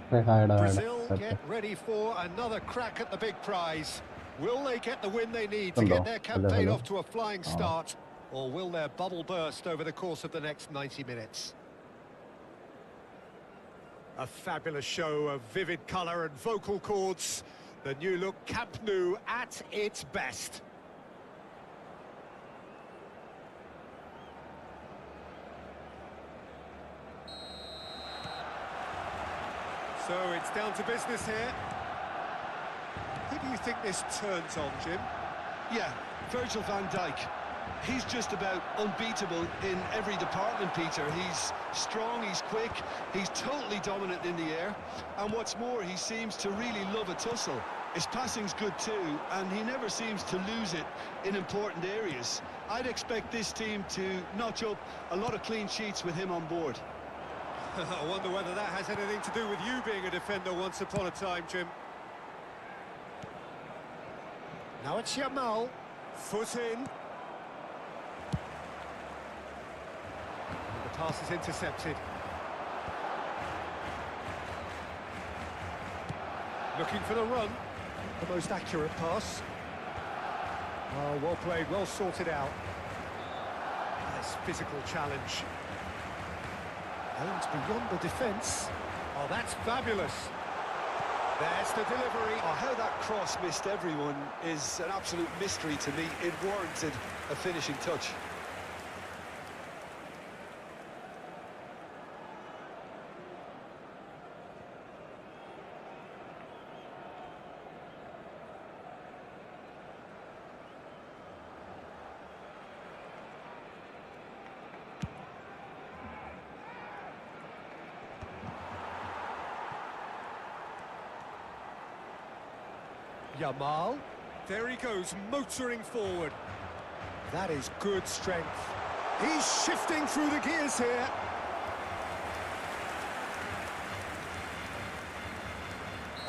Brazil get ready for another crack at the big prize. Will they get the win they need to get their campaign off to a flying start, or will their bubble burst over the course of the next 90 minutes? A fabulous show of vivid colour and vocal cords. The new look Camp Nou at its best. So it's down to business here. Who do you think this turns on, Jim? Yeah, Virgil van Dijk. He's just about unbeatable in every department, Peter. He's strong, he's quick, he's totally dominant in the air. And what's more, he seems to really love a tussle. His passing's good too, and he never seems to lose it in important areas. I'd expect this team to notch up a lot of clean sheets with him on board. I wonder whether that has anything to do with you being a defender once upon a time, Jim. Now it's Yamal. Foot in. The pass is intercepted. Looking for the run. The most accurate pass. Oh, well played, well sorted out. Nice physical challenge. Aims beyond the defence. Oh, that's fabulous. There's the delivery. Oh, how that cross missed everyone is an absolute mystery to me. It warranted a finishing touch. Yamal, there he goes, motoring forward. That is good strength. He's shifting through the gears here.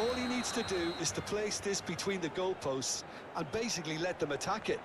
All he needs to do is to place this between the goalposts and basically let them attack it.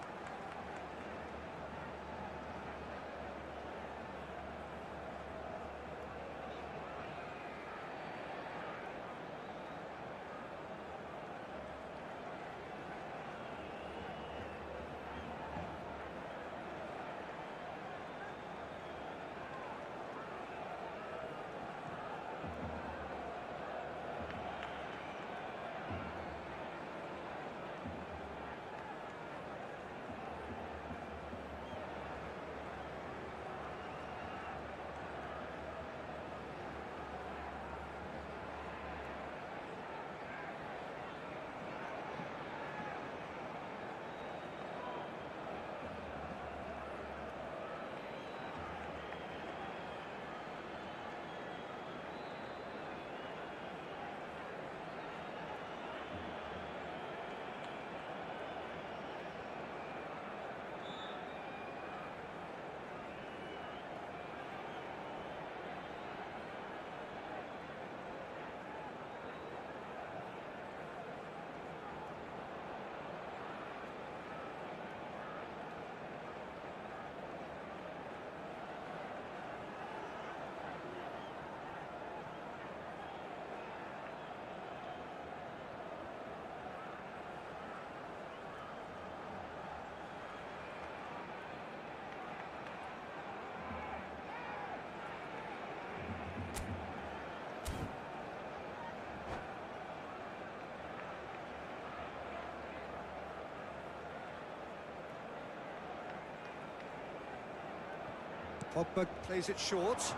Pogba plays it short.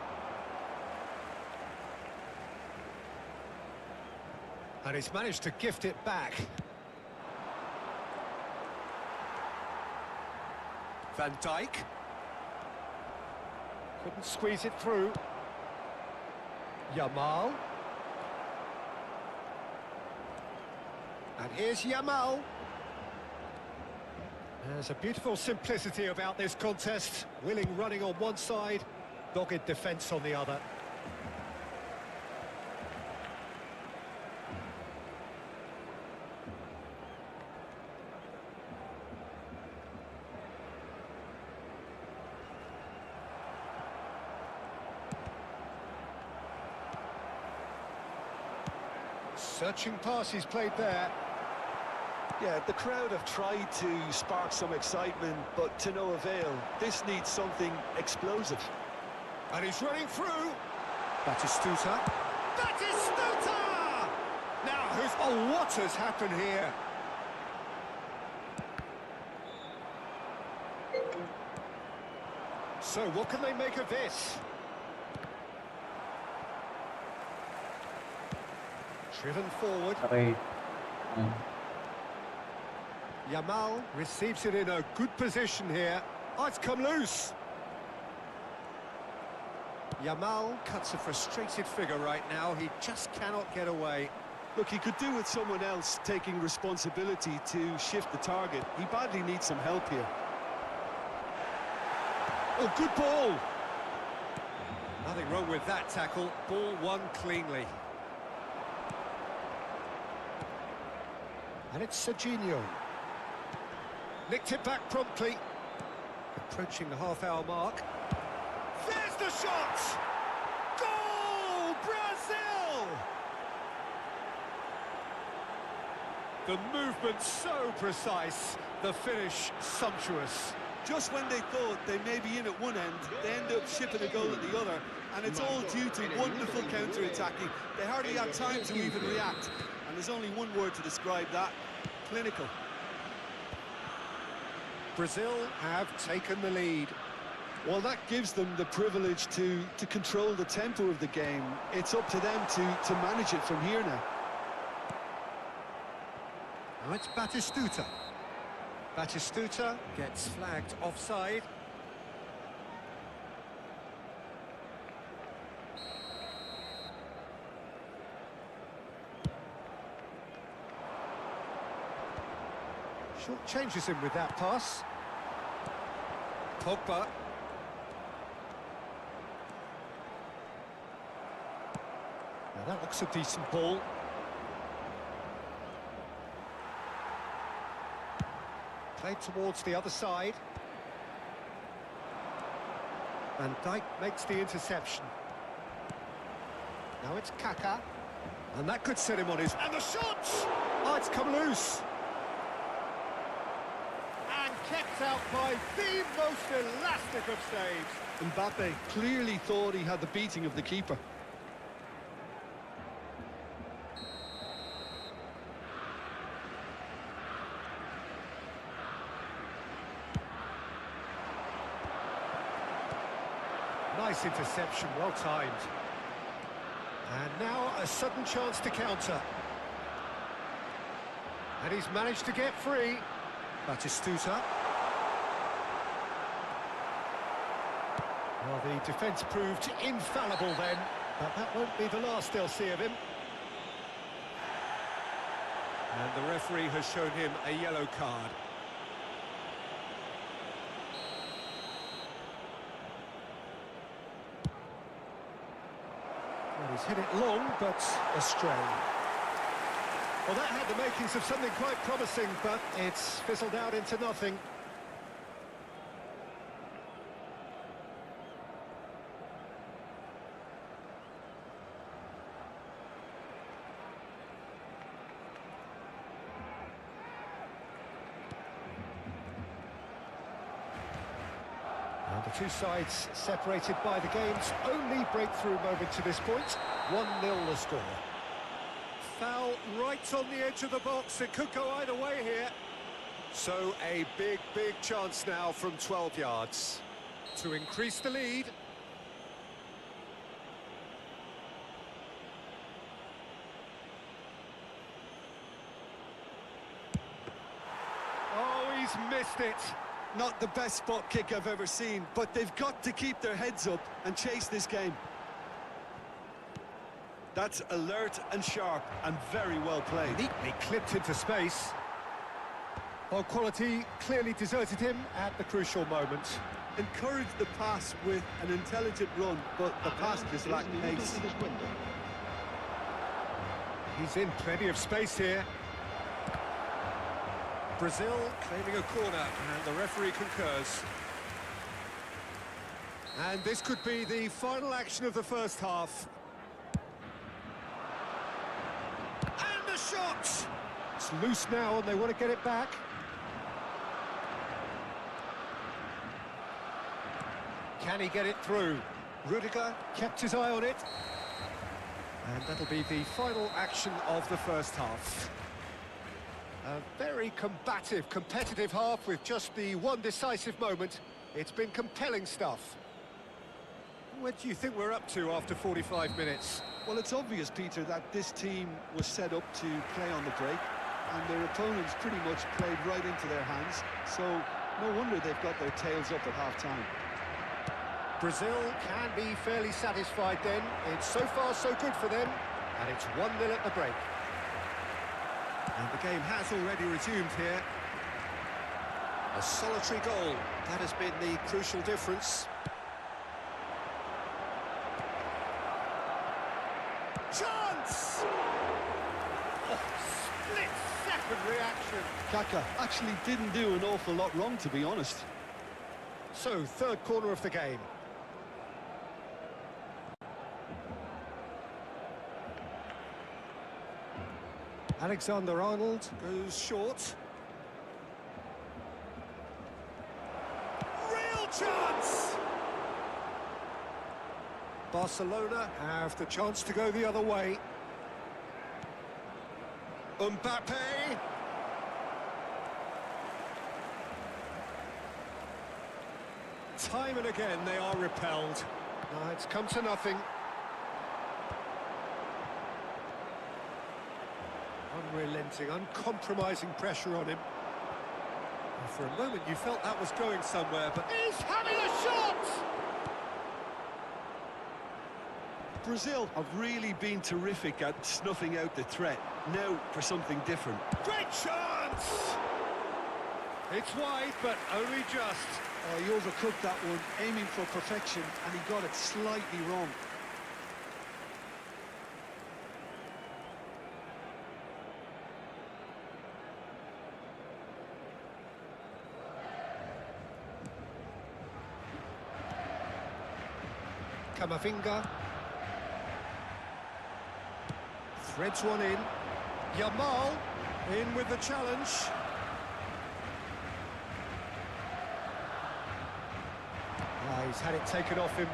And he's managed to gift it back. Van Dijk. Couldn't squeeze it through. Yamal. And here's Yamal. There's a beautiful simplicity about this contest. Willing running on one side, dogged defence on the other. Searching pass he's played there. Yeah, the crowd have tried to spark some excitement, but to no avail. This needs something explosive. And he's running through. Batistuta. Batistuta! Now, oh, what has happened here? So, what can they make of this? Driven forward. Right. Yamal receives it in a good position here. Oh, it's come loose. Yamal cuts a frustrated figure right now. He just cannot get away. Look, he could do with someone else taking responsibility to shift the target. He badly needs some help here. Oh, good ball. Nothing wrong with that tackle. Ball won cleanly. And it's Serginho. Nicked it back promptly. Approaching the half-hour mark. There's the shot! Goal! Brazil! The movement so precise, the finish sumptuous. Just when they thought they may be in at one end, they end up shipping a goal at the other, and it's all due to wonderful counter-attacking. They hardly had time to even react, and there's only one word to describe that: clinical. Brazil have taken the lead. Well, that gives them the privilege to control the tempo of the game. It's up to them to manage it from here now. Now it's Batistuta. Batistuta gets flagged offside. Short changes him with that pass. Pogba. Now that looks a decent ball. Played towards the other side. Van Dijk makes the interception. Now it's Kaka. And that could set him on his... And the shot! Oh, it's come loose. And kept out by the most elastic of saves. Mbappe clearly thought he had the beating of the keeper. Nice interception, well timed. And now a sudden chance to counter. And he's managed to get free. Batistuta. Well, the defence proved infallible then, but that won't be the last they'll see of him. And the referee has shown him a yellow card. Well, he's hit it long, but astray. Well, that had the makings of something quite promising, but it's fizzled out into nothing. And the two sides separated by the game's only breakthrough moment to this point. 1-0 the score. Foul right on the edge of the box. It could go either way here. So a big chance now from 12 yards to increase the lead. Oh, he's missed it. Not the best spot kick I've ever seen, but they've got to keep their heads up and chase this game. That's alert and sharp and very well played. Neatly clipped into space. Well, quality clearly deserted him at the crucial moment. Encouraged the pass with an intelligent run, but the pass just lacked pace. He's in plenty of space here. Brazil claiming a corner, and the referee concurs. And this could be the final action of the first half. And shot! It's loose now and they want to get it back. Can he get it through? Rudiger kept his eye on it. And that'll be the final action of the first half. A very combative, competitive half with just the one decisive moment. It's been compelling stuff. What do you think we're up to after 45 minutes? Well, it's obvious, Peter, that this team was set up to play on the break, and their opponents pretty much played right into their hands, so no wonder they've got their tails up at half-time. Brazil can be fairly satisfied then. It's so far so good for them, and it's 1-0 at the break. And the game has already resumed here. A solitary goal, that has been the crucial difference. Chance! Oh, split-second reaction. Kaka actually didn't do an awful lot wrong, to be honest. So, third corner of the game. Alexander-Arnold goes short. Real chance! Barcelona have the chance to go the other way. Mbappe! Time and again they are repelled. It's come to nothing. Unrelenting, uncompromising pressure on him. And for a moment you felt that was going somewhere, but he's having a shot! Brazil have really been terrific at snuffing out the threat. Now for something different. Great chance! It's wide, but only just. Oh, he overcooked that one, aiming for perfection, and he got it slightly wrong. Camavinga threads one in. Yamal in with the challenge. He's had it taken off him.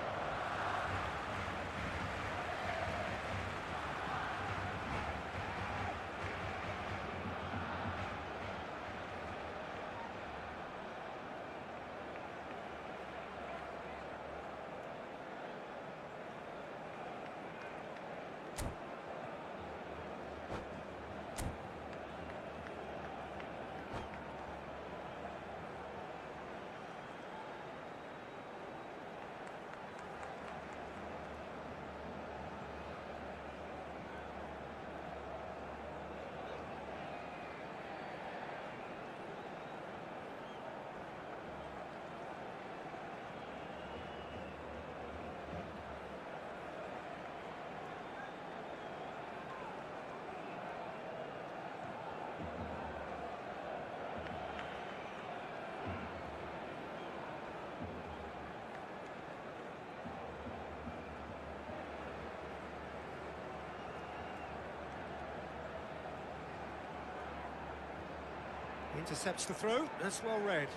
Intercepts the throw, that's well read.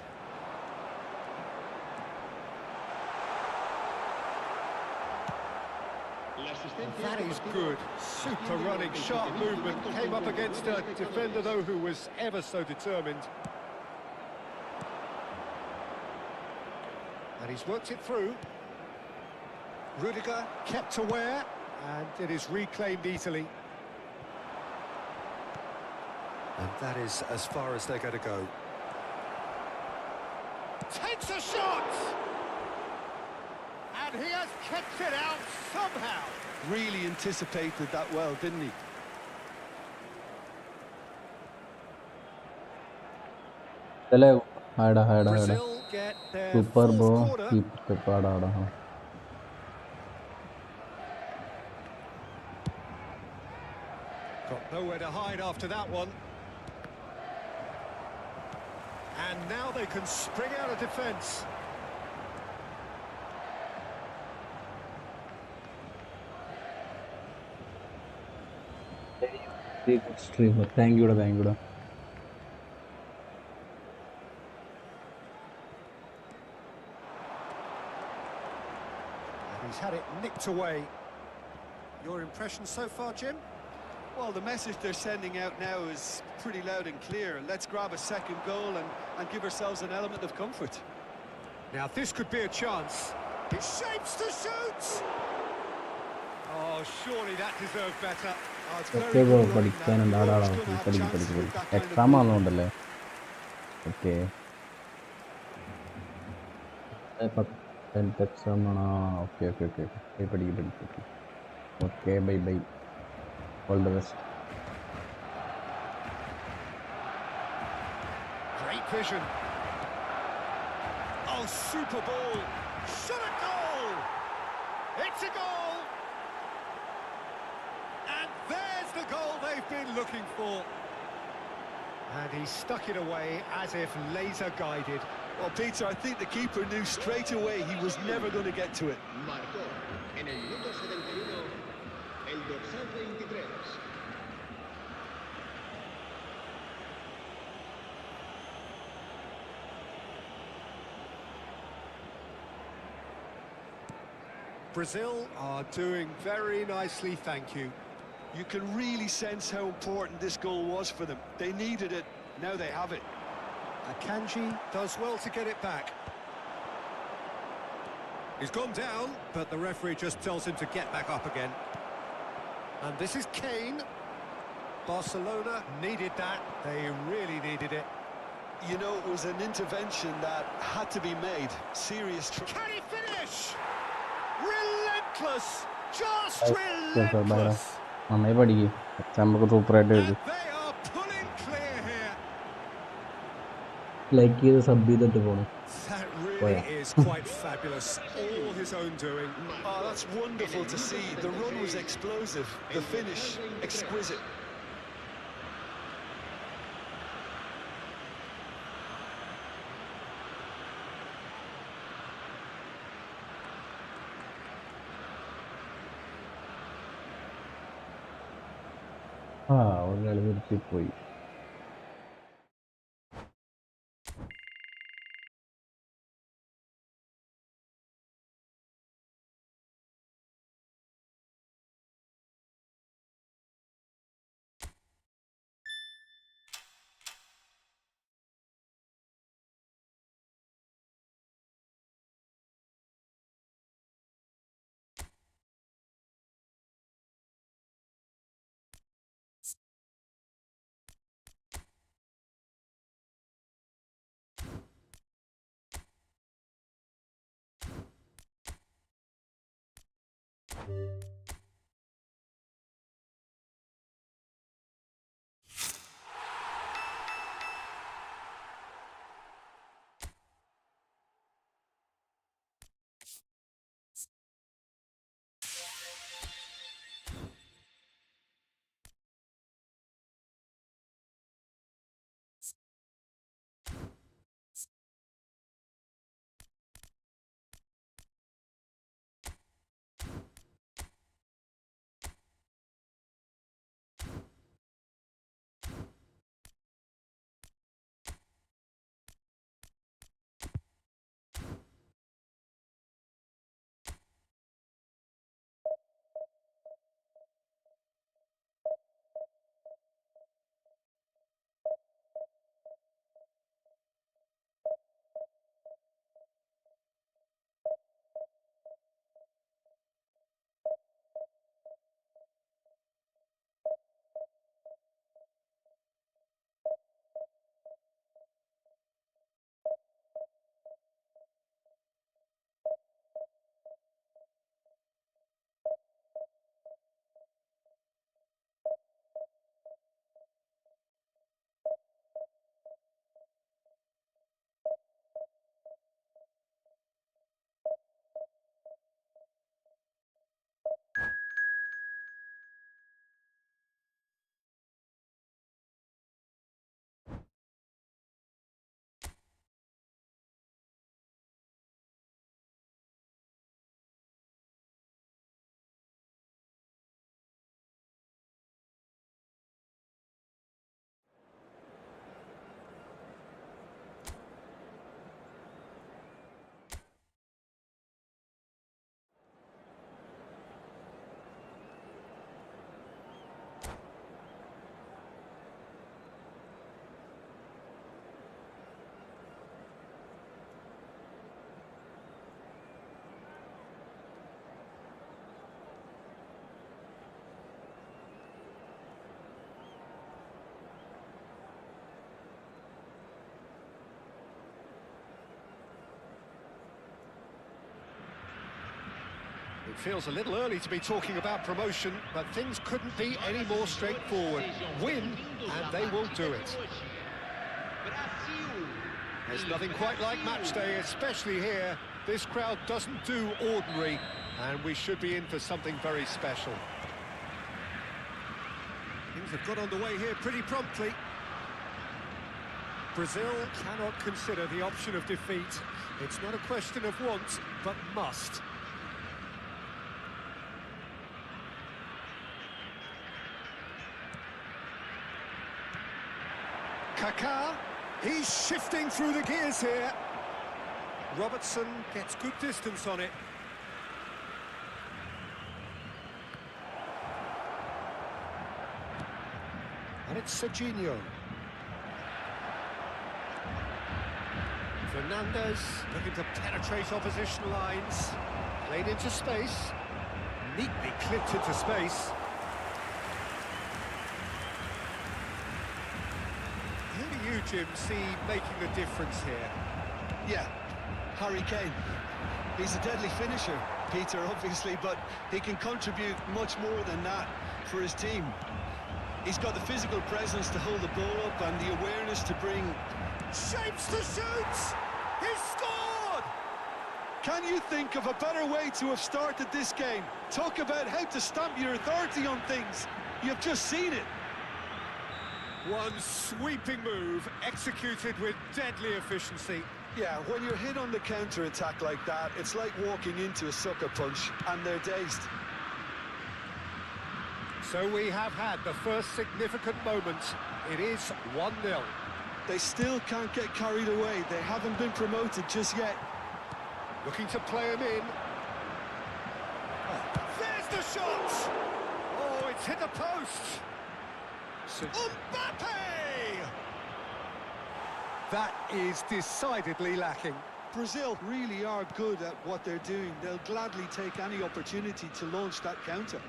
That is good. Super running, sharp movement. Came up against a defender, though, who was ever so determined. And he's worked it through. Rudiger kept aware, and it is reclaimed easily. And that is as far as they're going to go. Takes a shot! And he has kept it out somehow. Really anticipated that well, didn't he? चले हाड़ा हाड़ा हाड़ा Brazil get their super fourth बो quarter. Keep के पाड़ा रहा Got nowhere to hide after that one. And now they can spring out of defence. good streamer. Thank you, thank you. And he's had it nicked away. Your impression so far, Jim? Well, the message they're sending out now is pretty loud and clear. Let's grab a second goal and give ourselves an element of comfort. Now, this could be a chance. He shapes to shoot! Oh, surely that deserved better. Oh, it's very Okay, bro, good but running it's now. kind of You're always hard. going to have chances with that kind of Extra movement. okay. Ten extra okay. Okay, bye. All the best. Great vision. Oh, super ball. Shot a goal! It's a goal! And there's the goal they've been looking for. And he stuck it away as if laser guided. Well, Peter, I think the keeper knew straight away he was never going to get to it. Marcó en el minuto 71 el dorsal 23. Brazil are doing very nicely, thank you. You can really sense how important this goal was for them. They needed it, now they have it. Akanji does well to get it back. He's gone down, but the referee just tells him to get back up again. And this is Kane. Barcelona needed that. They really needed it. You know, it was an intervention that had to be made. Serious. Can he finish? Relentless! Just Yes, sir, bye. relentless! Maybe super And they are pulling clear here. like this sub That really is quite fabulous. All his own doing. Oh, that's wonderful to see. The run was explosive. The finish, exquisite. ഒരു കളി നിർത്തിപ്പോയി It feels a little early to be talking about promotion, but things couldn't be any more straightforward. Win, and they will do it. There's nothing quite like match day, especially here. This crowd doesn't do ordinary, and we should be in for something very special. Things have got on the way here pretty promptly. Brazil cannot consider the option of defeat. It's not a question of want, but must. Kaká, he's shifting through the gears here. Robertson gets good distance on it. And it's Serginho. Fernandez looking to penetrate opposition lines. Played into space. Neatly clipped into space. Who do you, Jim, see making the difference here? Yeah, Harry Kane. He's a deadly finisher, Peter, obviously, but he can contribute much more than that for his team. He's got the physical presence to hold the ball up and the awareness to bring... Shapes to shoot! He's scored! Can you think of a better way to have started this game? Talk about how to stamp your authority on things. You've just seen it. One sweeping move, executed with deadly efficiency. Yeah, when you're hit on the counter-attack like that, it's like walking into a sucker punch, and they're dazed. So we have had the first significant moment. It is 1-0. They still can't get carried away. They haven't been promoted just yet. Looking to play him in. Oh, there's the shot! Oh, it's hit the post. Mbappe! That is decidedly lacking. Brazil really are good at what they're doing. They'll gladly take any opportunity to launch that counter.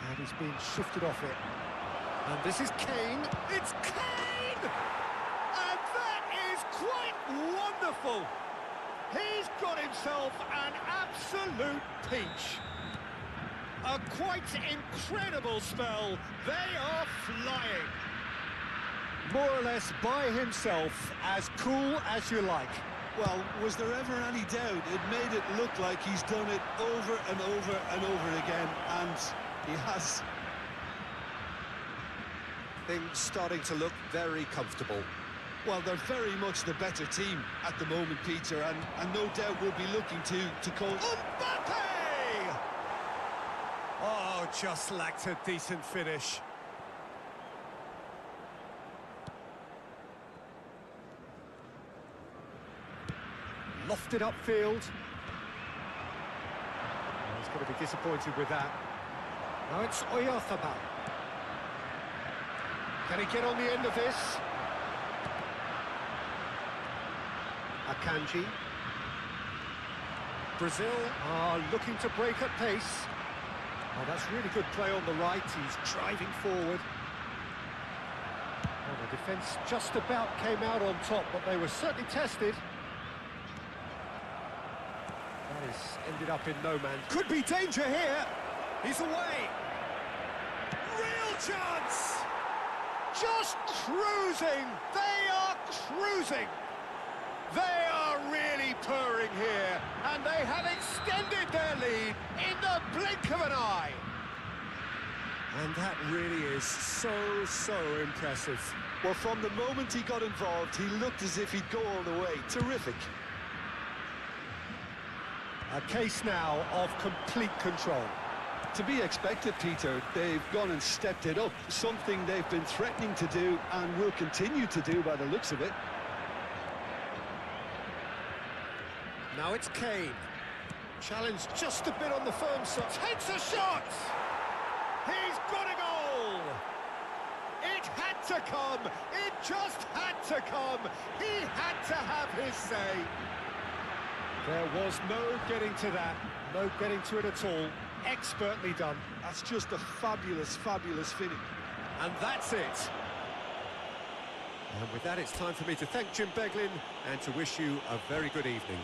And he's been shifted off it. And this is Kane. It's Kane! And that is quite wonderful. He's got himself an absolute peach. A quite incredible spell. They are flying. More or less by himself, as cool as you like. Well, was there ever any doubt? It made it look like he's done it over and over and over again, and he has. Things starting to look very comfortable. Well, they're very much the better team at the moment, Peter, and no doubt we'll be looking to call... Mbappe! Oh, just lacked a decent finish. Lofted upfield. Oh, he's going to be disappointed with that. Now it's Ideapad. Can he get on the end of this? Akanji. Brazil are looking to break at pace. Oh, that's really good play on the right. He's driving forward. Oh, the defence just about came out on top, but they were certainly tested. That is ended up in no man. Could be danger here. He's away. Real chance. Just cruising. They are cruising. They are really purring here, and they have extended their lead in the blink of an eye. And that really is so impressive. Well, from the moment he got involved, he looked as if he'd go all the way. Terrific. A case now of complete control. To be expected, Peter. They've gone and stepped it up, something they've been threatening to do and will continue to do by the looks of it. Now it's Kane. Challenged just a bit on the firm side. Takes a shot! He's got a goal! It had to come! It just had to come! He had to have his say! There was no getting to that. No getting to it at all. Expertly done. That's just a fabulous, fabulous finish. And that's it. And with that, it's time for me to thank Jim Beglin and to wish you a very good evening.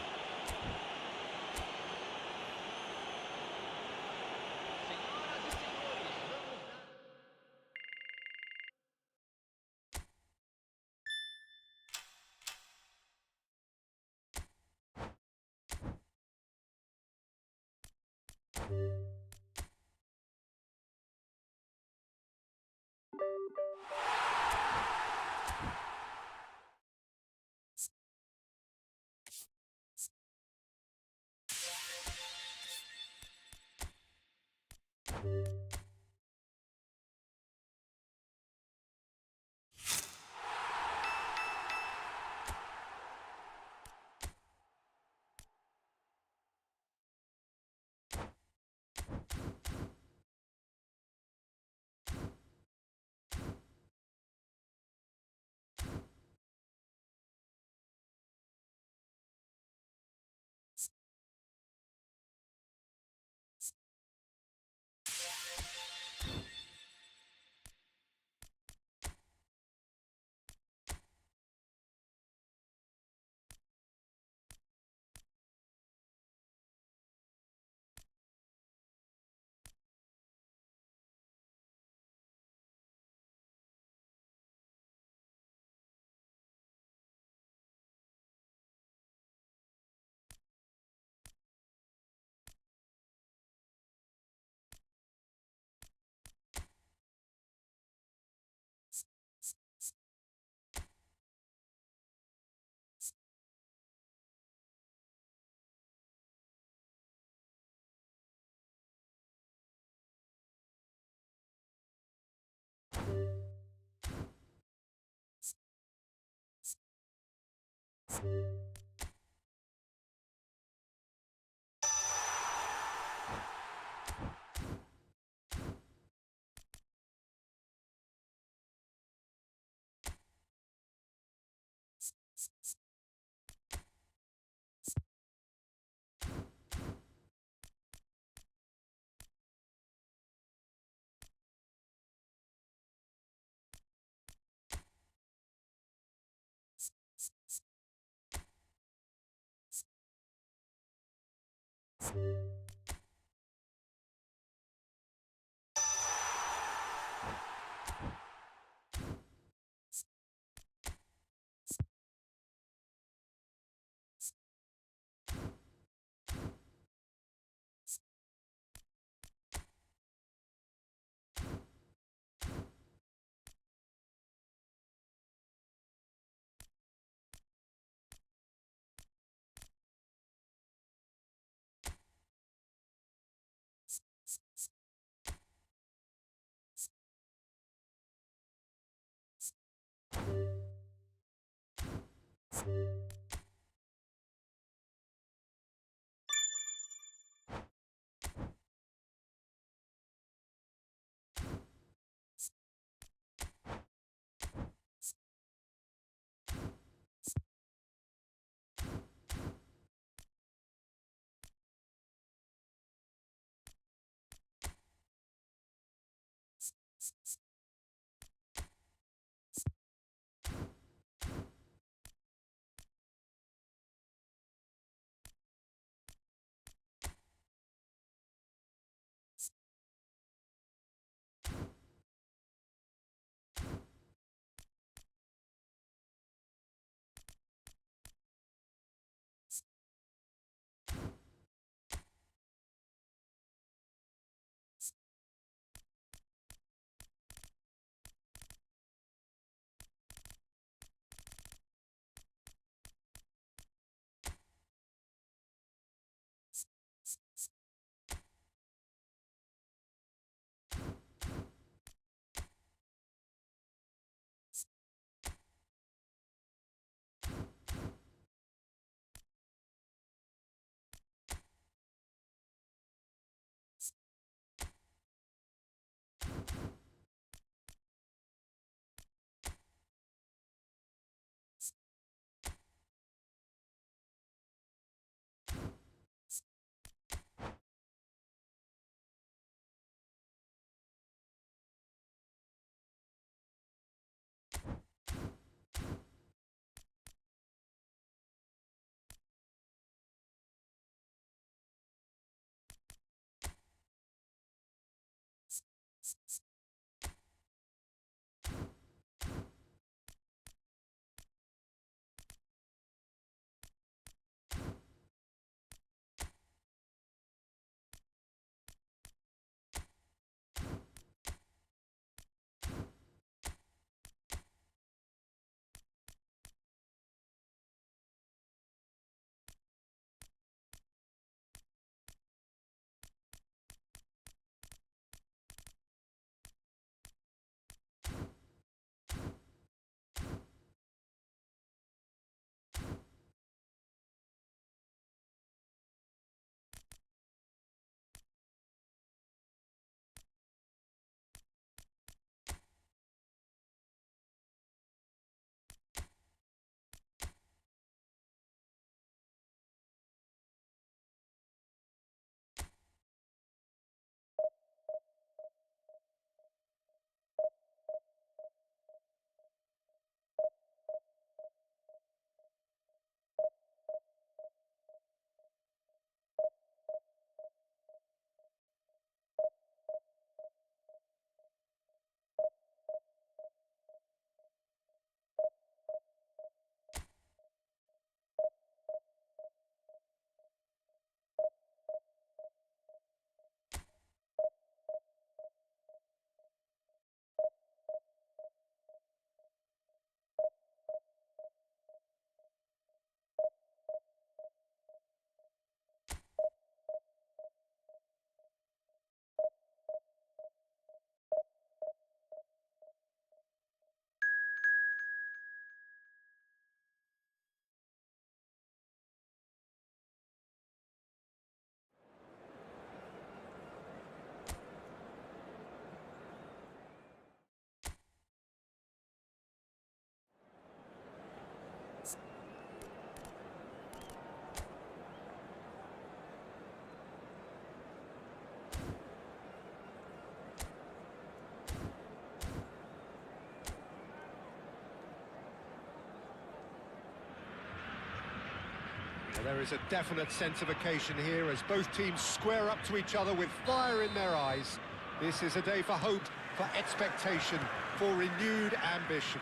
Well, there is a definite sense of occasion here as both teams square up to each other with fire in their eyes. This is a day for hope, for expectation, for renewed ambition.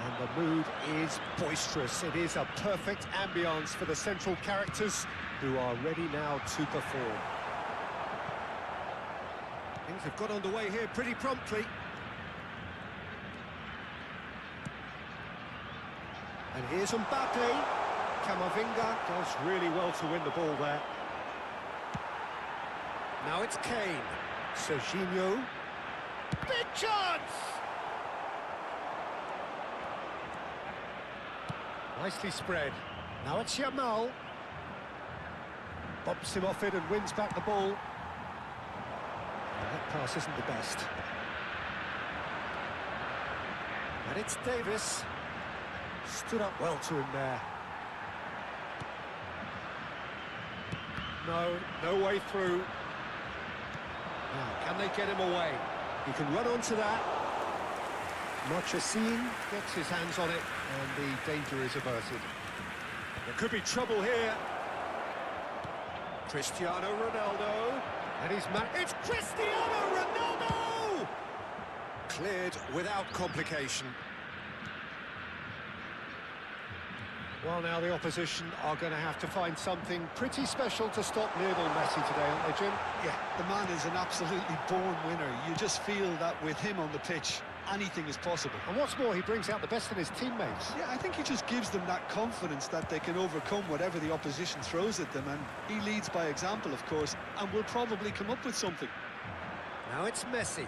And the mood is boisterous. It is a perfect ambience for the central characters who are ready now to perform. Things have got underway here pretty promptly. And here's Mbappe. Camavinga does really well to win the ball there. Now it's Kane. Serginho. Big chance! Nicely spread. Now it's Yamal. Bumps him off it and wins back the ball. That pass isn't the best. And it's Davis. Stood up well to him there. No way through. Now, can they get him away? He can run onto that. Marchesine gets his hands on it, and the danger is averted. There could be trouble here. Cristiano Ronaldo. And it's Cristiano Ronaldo! Cleared without complication. Well, now the opposition are going to have to find something pretty special to stop Lionel Messi today, aren't they, Jim? Yeah, the man is an absolutely born winner. You just feel that with him on the pitch, anything is possible. And what's more, he brings out the best in his teammates. Yeah, I think he just gives them that confidence that they can overcome whatever the opposition throws at them, and he leads by example, of course, and will probably come up with something. Now it's Messi.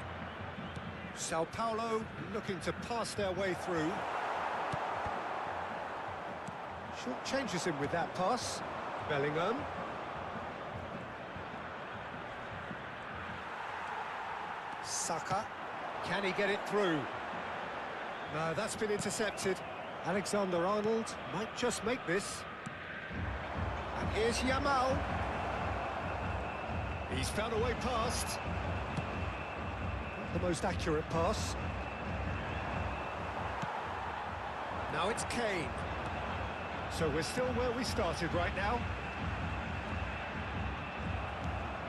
Sao Paulo looking to pass their way through. Short changes him with that pass. Bellingham. Saka. Can he get it through? No, that's been intercepted. Alexander-Arnold might just make this. And here's Yamal. He's found a way past. Not the most accurate pass. Now it's Kane. So we're still where we started right now.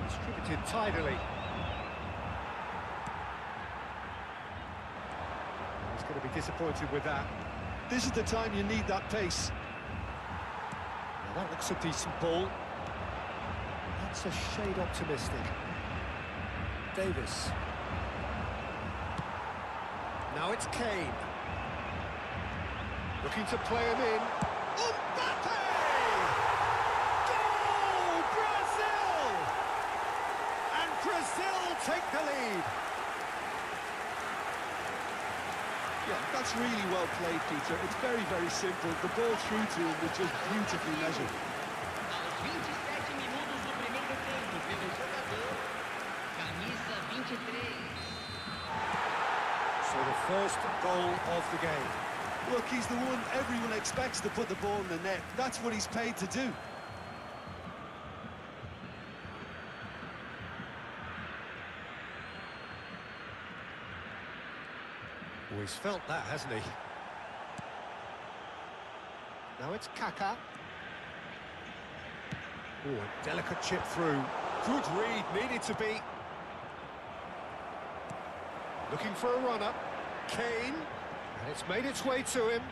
Distributed tidily. He's going to be disappointed with that. This is the time you need that pace. Now that looks a decent ball. That's a shade optimistic. Davis. Now it's Kane. Looking to play him in. Mbappe! Goal! Brazil! And Brazil take the lead. Yeah, that's really well played, Peter. It's very, very simple. The ball through to him was just beautifully measured. Aos 27 minutos do primeiro tempo, pelo jogador, camisa 23. So the first goal of the game. Look, he's the one everyone expects to put the ball in the net. That's what he's paid to do. Oh, he's felt that, hasn't he? Now it's Kaká. Oh, a delicate chip through. Good read, needed to be. Looking for a run-up. Kane. And it's made its way to him.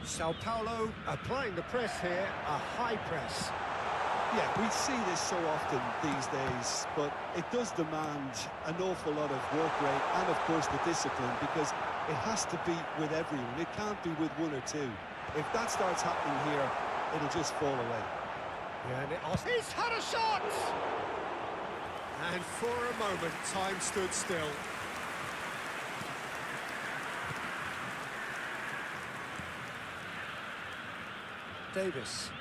Sao Paulo applying the press here, a high press. Yeah, we see this so often these days, but it does demand an awful lot of work rate and, of course, the discipline, because it has to be with everyone. It can't be with one or two. If that starts happening here, it'll just fall away. Yeah, and he's had a shot! And for a moment, time stood still. Davis.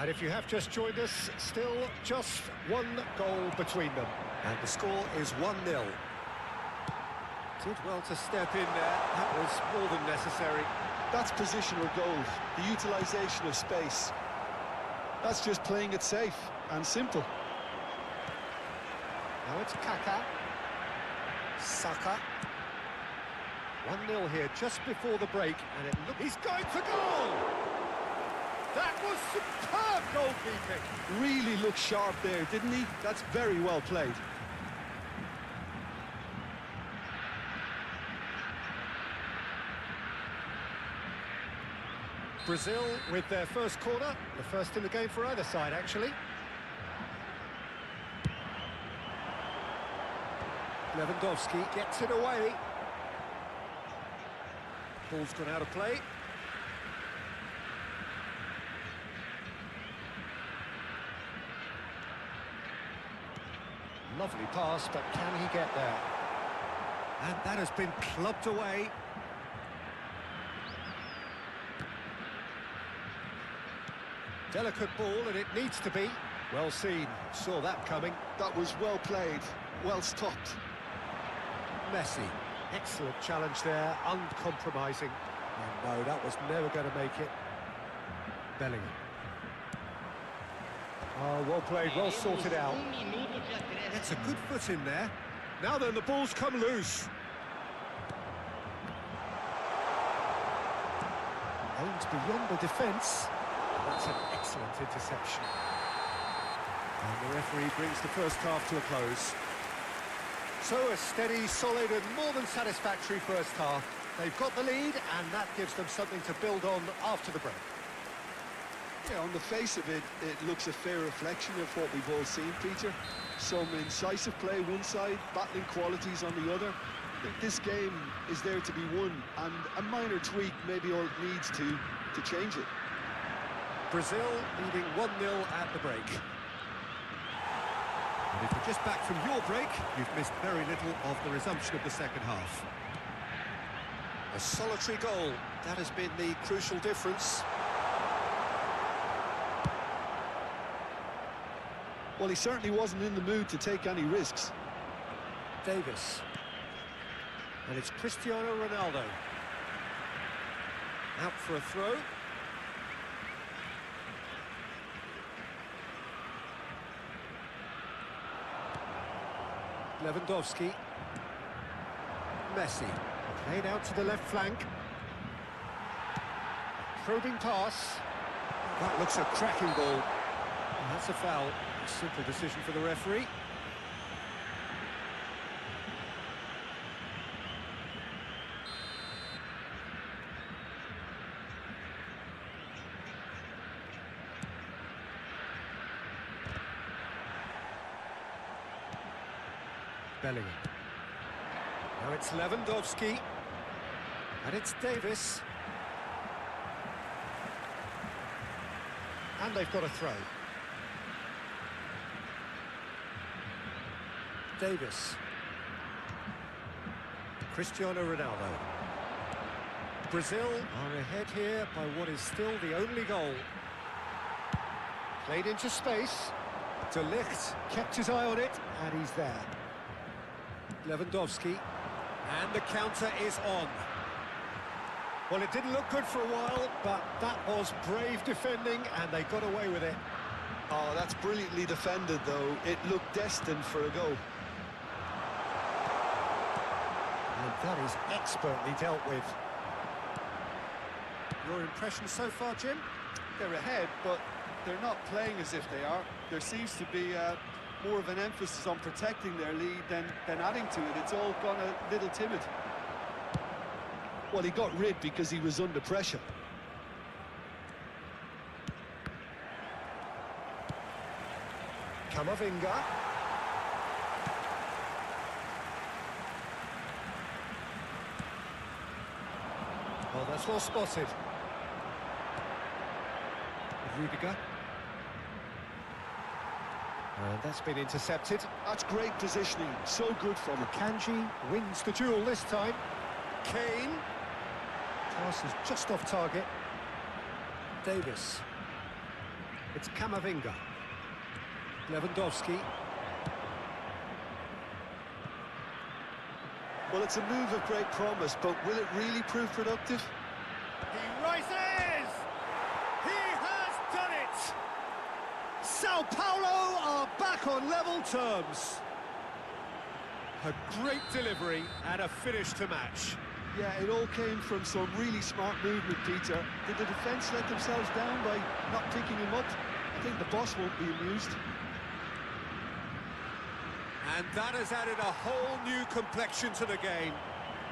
And if you have just joined us, still just one goal between them. And the score is 1-0. Did well to step in there. That was more than necessary. That's positional goal, the utilisation of space. That's just playing it safe and simple. Now it's Kaka. Saka. 1-0 here just before the break, and he's going for goal! That was superb goalkeeping! Really looked sharp there, didn't he? That's very well played. Brazil with their first corner, the first in the game for either side, actually. Lewandowski gets it away. Ball's gone out of play. Lovely pass, but can he get there? And that has been clubbed away. Delicate ball, and it needs to be. Well seen, saw that coming. That was well played, well stopped. Messi, excellent challenge there, uncompromising. And no, that was never going to make it. Bellingham. Oh, well played, well sorted out. It's a good foot in there. Now then, the ball's come loose. Aimed beyond the defence. That's an excellent interception. And the referee brings the first half to a close. So a steady, solid and more than satisfactory first half. They've got the lead and that gives them something to build on after the break. Yeah, on the face of it, it looks a fair reflection of what we've all seen, Peter. Some incisive play one side, battling qualities on the other. I think this game is there to be won, and a minor tweak may be all it needs to change it. Brazil leading 1-0 at the break. And if you're just back from your break, you've missed very little of the resumption of the second half. A solitary goal, that has been the crucial difference. Well, he certainly wasn't in the mood to take any risks. Davis. And it's Cristiano Ronaldo. Out for a throw. Lewandowski. Messi. Played out to the left flank. Probing pass. That looks a cracking ball. And that's a foul. A simple decision for the referee. Bellingham. Now it's Lewandowski. And it's Davis. And they've got a throw. Davis. Cristiano Ronaldo. Brazil are ahead here by what is still the only goal. Played into space. De Ligt kept his eye on it, and he's there. Lewandowski. And the counter is on. Well, it didn't look good for a while, but that was brave defending, and they got away with it. Oh, that's brilliantly defended, though. It looked destined for a goal. And that is expertly dealt with. Your impression so far, Jim? They're ahead, but they're not playing as if they are. There seems to be more of an emphasis on protecting their lead than adding to it. It's all gone a little timid. Well, he got rid because he was under pressure. Camavinga. Oh, that's well spotted. Rudiger. And that's been intercepted. That's great positioning. So good from him. Kanji wins the duel this time. Kane. Pass is just off target. Davis. It's Camavinga. Lewandowski. Well, it's a move of great promise, but will it really prove productive? He rises! He has done it! Sao Paulo are back on level terms. A great delivery and a finish to match. Yeah, it all came from some really smart movement, Peter. Did the defence let themselves down by not picking him up? I think the boss won't be amused. And that has added a whole new complexion to the game.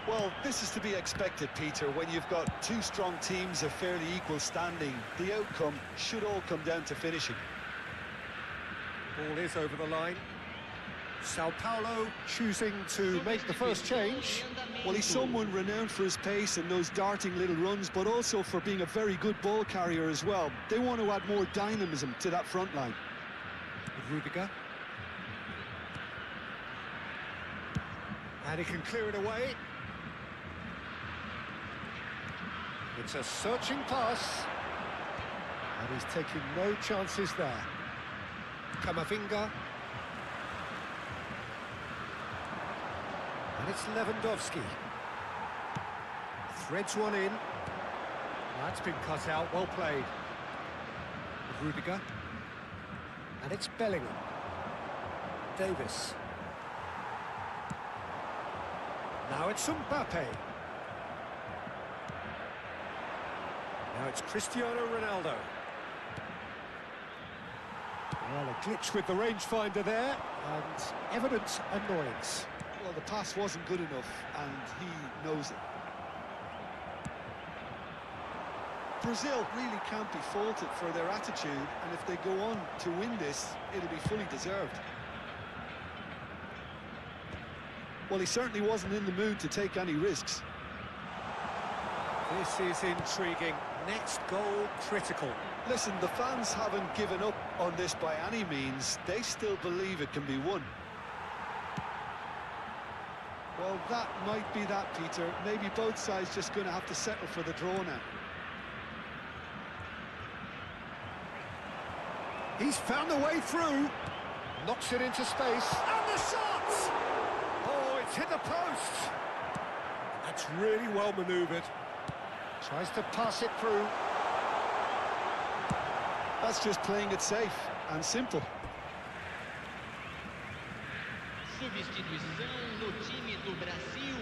Well, this is to be expected, Peter. When you've got two strong teams of fairly equal standing, the outcome should all come down to finishing. Ball is over the line. Sao Paulo choosing to make the first change. Well, he's someone renowned for his pace and those darting little runs, but also for being a very good ball carrier as well. They want to add more dynamism to that front line. Rudiger. And he can clear it away. It's a searching pass. And he's taking no chances there. Kamavinga. And it's Lewandowski. Threads one in. That's been cut out, well played. Rudiger. And it's Bellingham. Davis. Now it's Mbappe. Now it's Cristiano Ronaldo. Well, a glitch with the rangefinder there, and evident annoyance. Well, the pass wasn't good enough, and he knows it. Brazil really can't be faulted for their attitude, and if they go on to win this, it'll be fully deserved. Well, he certainly wasn't in the mood to take any risks. This is intriguing. Next goal, critical. Listen, the fans haven't given up on this by any means. They still believe it can be won. Well, that might be that, Peter. Maybe both sides just going to have to settle for the draw now. He's found a way through. Knocks it into space. And the shot! Oh, it's hit the post. That's really well manoeuvred. Tries to pass it through. That's just playing it safe and simple. Substituição no time do Brasil.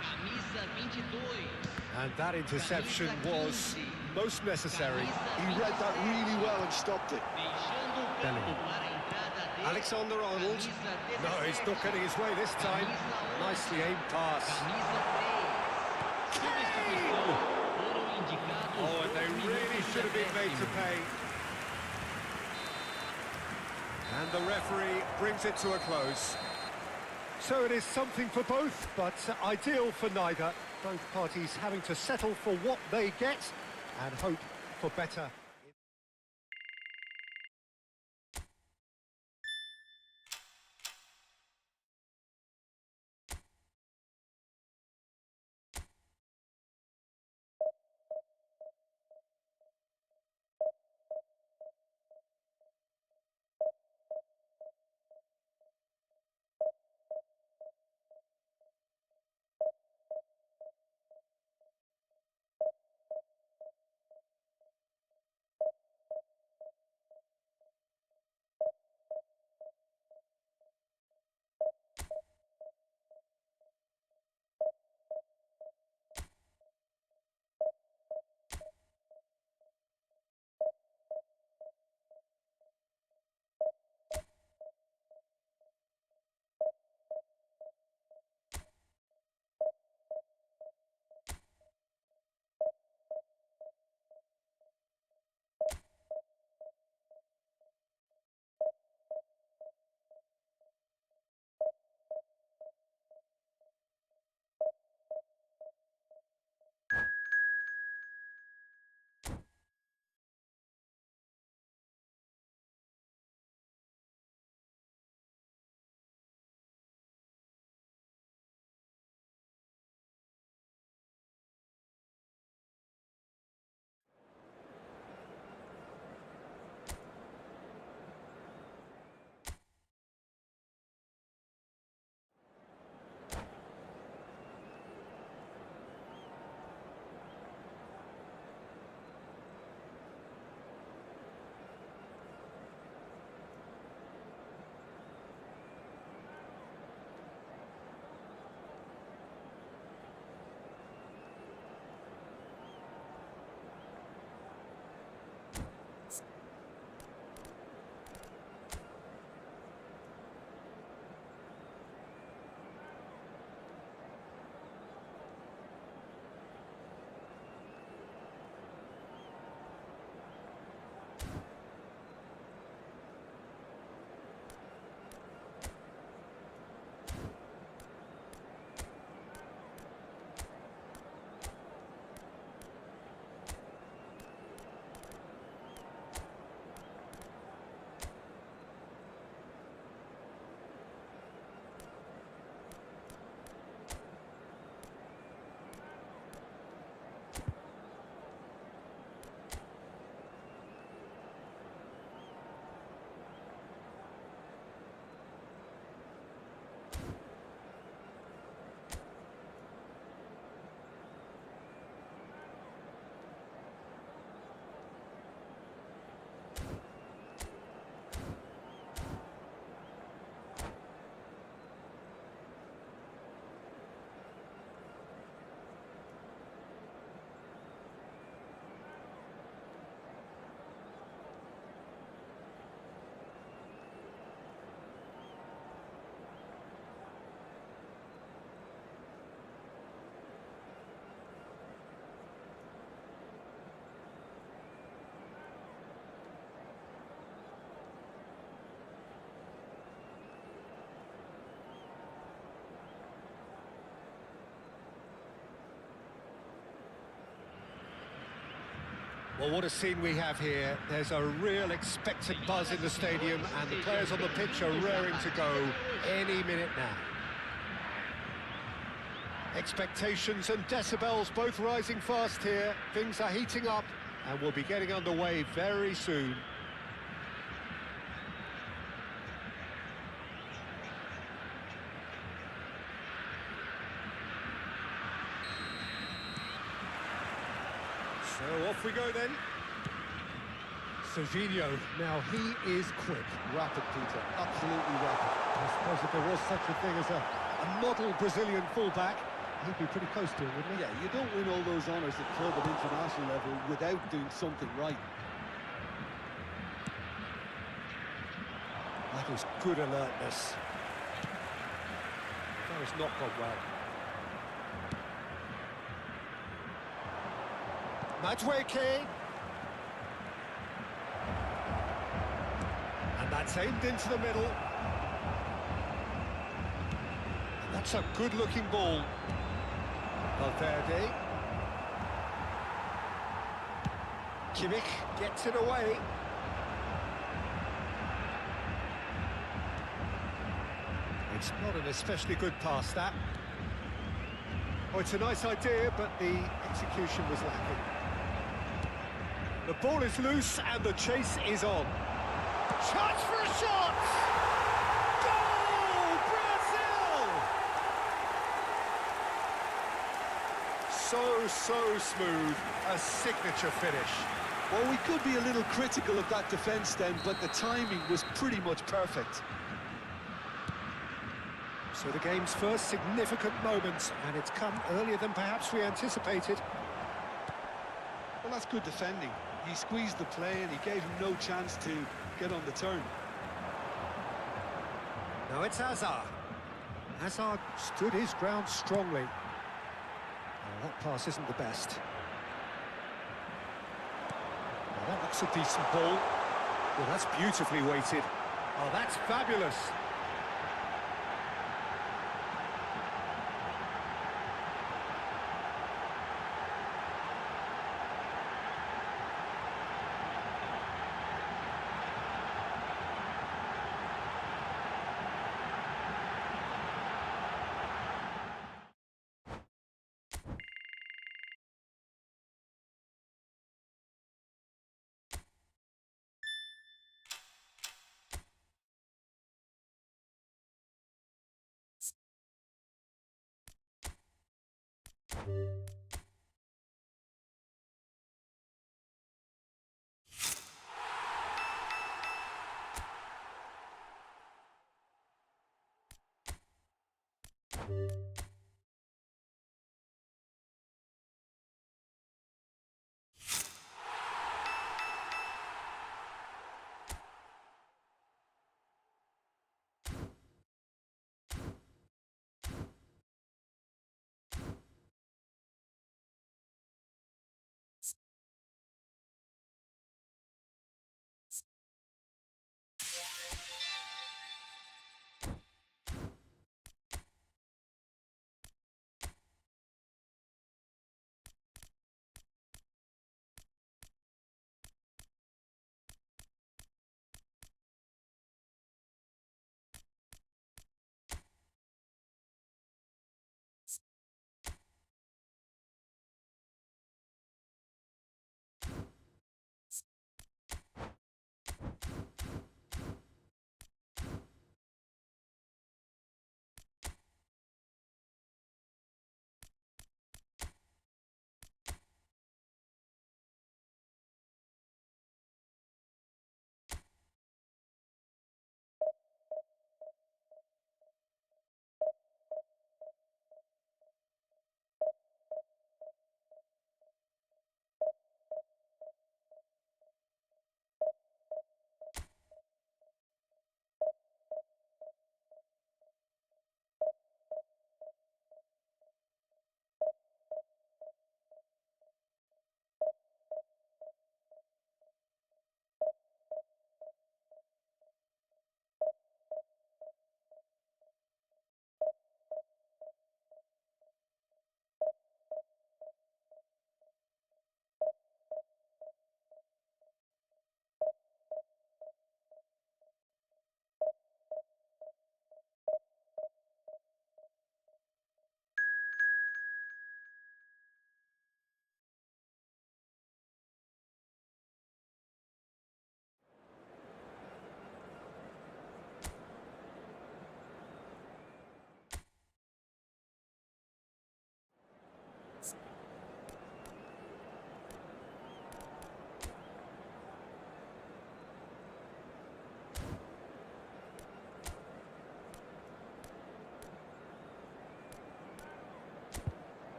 Camisa 22. And that interception was most necessary. He read that really well and stopped it. Deixando o campo para a entrada de Alexander-Arnold. camisa No, he's not getting his way this time. Nicely aimed pass. Camisa 3. Substituição. Foram indicados Oh, and they 2 really minutos should have been made to acréscimo. pay. And the referee brings it to a close. So it is something for both, but ideal for neither. Both parties having to settle for what they get and hope for better. Well, what a scene we have here. There's a real expectant buzz in the stadium, and the players on the pitch are raring to go any minute now. Expectations and decibels both rising fast here. Things are heating up, and we'll be getting underway very soon. So off we go then. Serginho, now he is quick. Rapid, Peter, absolutely rapid. I suppose if there was such a thing as a model Brazilian fullback, he'd be pretty close to it, wouldn't he? Yeah, you don't win all those honours at club and international level without doing something right. That is good alertness. That has not gone well. Madweke. And that's aimed into the middle. And that's a good-looking ball. Valverde. Kimmich gets it away. It's not an especially good pass, that. Oh, it's a nice idea, but the execution was lacking. The ball is loose and the chase is on. Chance for a shot! Goal, Brazil! So smooth, a signature finish. Well, we could be a little critical of that defence then, but the timing was pretty much perfect. So the game's first significant moment, and it's come earlier than perhaps we anticipated. Well, that's good defending. He squeezed the play and he gave him no chance to get on the turn. Now it's Hazard. Hazard stood his ground strongly. Well, that pass isn't the best. Well, that looks a decent ball. Well, that's beautifully weighted. Oh, that's fabulous.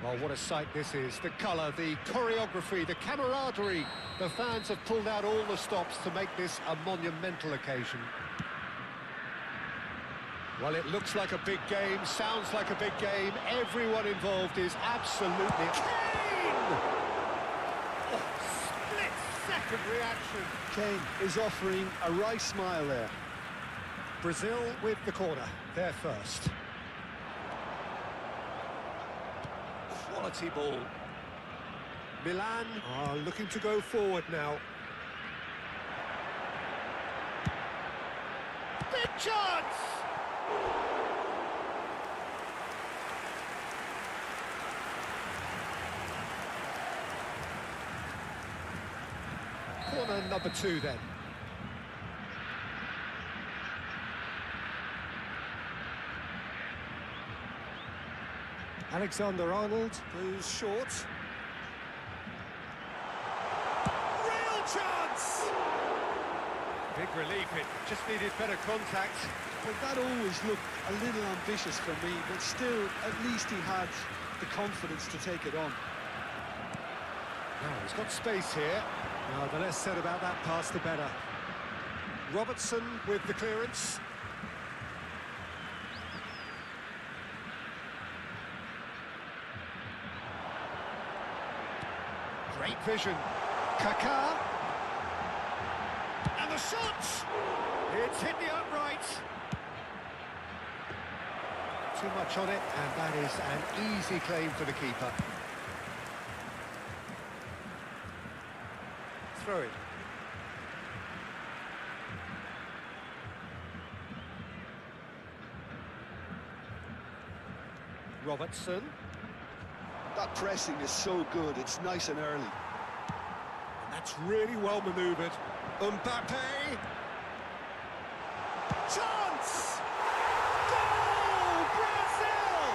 Well, what a sight this is. The colour, the choreography, the camaraderie. The fans have pulled out all the stops to make this a monumental occasion. Well, it looks like a big game, sounds like a big game. Everyone involved is absolutely... Kane! Oh, split-second reaction. Kane is offering a wry smile there. Brazil with the corner, they're first. Quality ball. Milan are looking to go forward now. Big chance! Corner number 2 then. Alexander-Arnold goes short. Real chance! Big relief, it just needed better contact. Well, that always looked a little ambitious for me, but still, at least he had the confidence to take it on. Now, he's got space here. Now, the less said about that pass, the better. Robertson with the clearance. Great vision. Kaká. And the shot! It's hit the upright. Too much on it, and that is an easy claim for the keeper. Throw it. Robertson. That pressing is so good, it's nice and early. And that's really well manoeuvred. Mbappe. Chance! Goal! Brazil!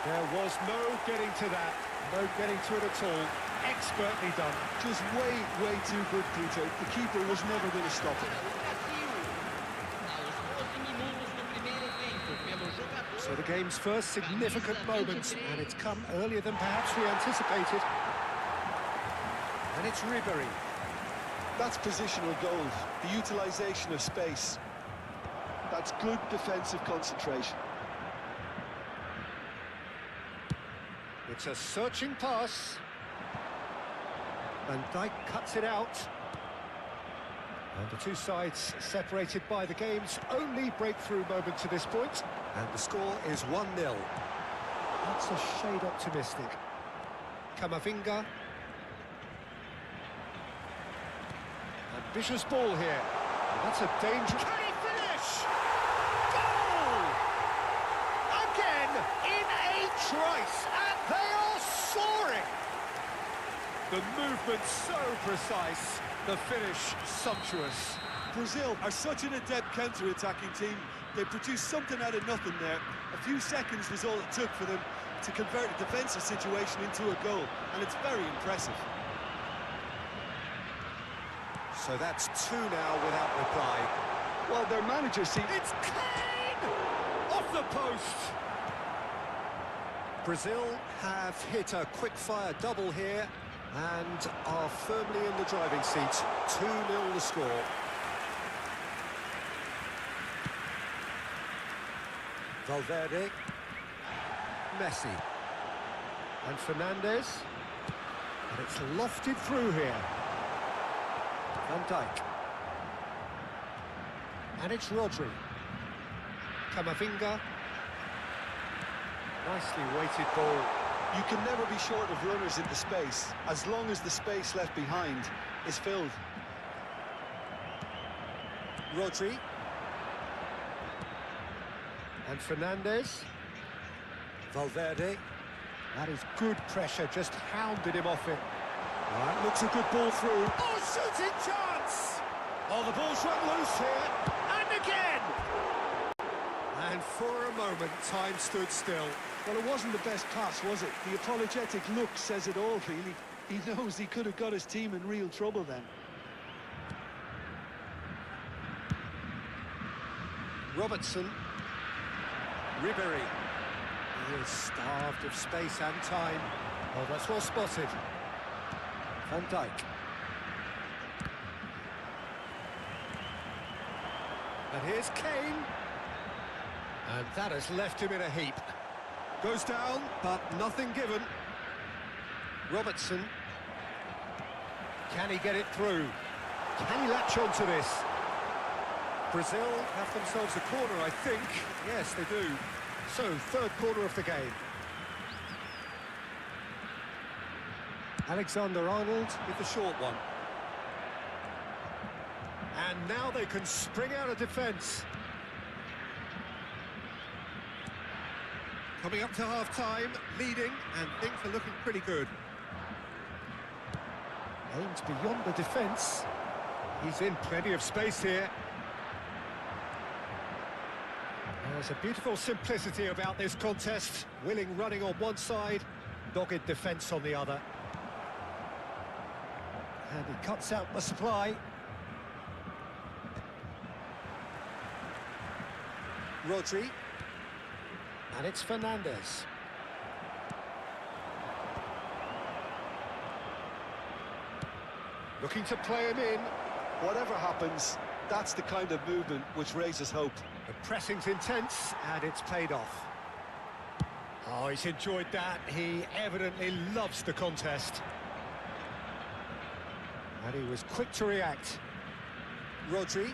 There was no getting to that. No getting to it at all. Expertly done. Just way too good, Peter. The keeper was never going to stop it. So the game's first significant moments, and it's come earlier than perhaps we anticipated. And it's Ribery. That's positional goals, the utilisation of space. That's good defensive concentration. It's a searching pass. Van Dijk cuts it out. And the two sides separated by the game's only breakthrough moment to this point. And the score is 1-0. That's a shade optimistic. Camavinga. Ambitious ball here. And that's a danger. Can he finish? Goal! Again in a trice. And they are soaring. The movement so precise. The finish sumptuous. Brazil are such an adept counter-attacking team. They produced something out of nothing there. A few seconds was all it took for them to convert a defensive situation into a goal, and it's very impressive. So that's 2 now without reply. Well, their manager seems... It's Kane! Off the post! Brazil have hit a quick-fire double here and are firmly in the driving seat. 2-0 the score. Valverde, Messi, and Fernandes, and it's lofted through here. Van Dijk, and it's Rodri. Camavinga, nicely weighted ball. You can never be short of runners into space, as long as the space left behind is filled. Rodri. And Fernandes. Valverde. That is good pressure, just hounded him off it. That looks a good ball through. Oh, shooting chance! Oh, the ball's run loose here. And again! And for a moment, time stood still. Well, it wasn't the best pass, was it? The apologetic look says it all, really. He knows he could have got his team in real trouble then. Robertson. Ribery. He is starved of space and time. Oh, that's well spotted. Van Dijk. And here's Kane. And that has left him in a heap. Goes down, but nothing given. Robertson. Can he get it through? Can he latch onto this? Brazil have themselves a corner, I think. Yes, they do. So, third corner of the game. Alexander-Arnold with the short one. And now they can spring out of defence. Coming up to half-time, leading, and things are looking pretty good. Aims beyond the defence. He's in plenty of space here. There's a beautiful simplicity about this contest. Willing running on one side, dogged defence on the other. And he cuts out the supply. Rodri. And it's Fernandez. Looking to play him in. Whatever happens, that's the kind of movement which raises hope. The pressing's intense, and it's paid off. Oh, he's enjoyed that. He evidently loves the contest. And he was quick to react. Rodri.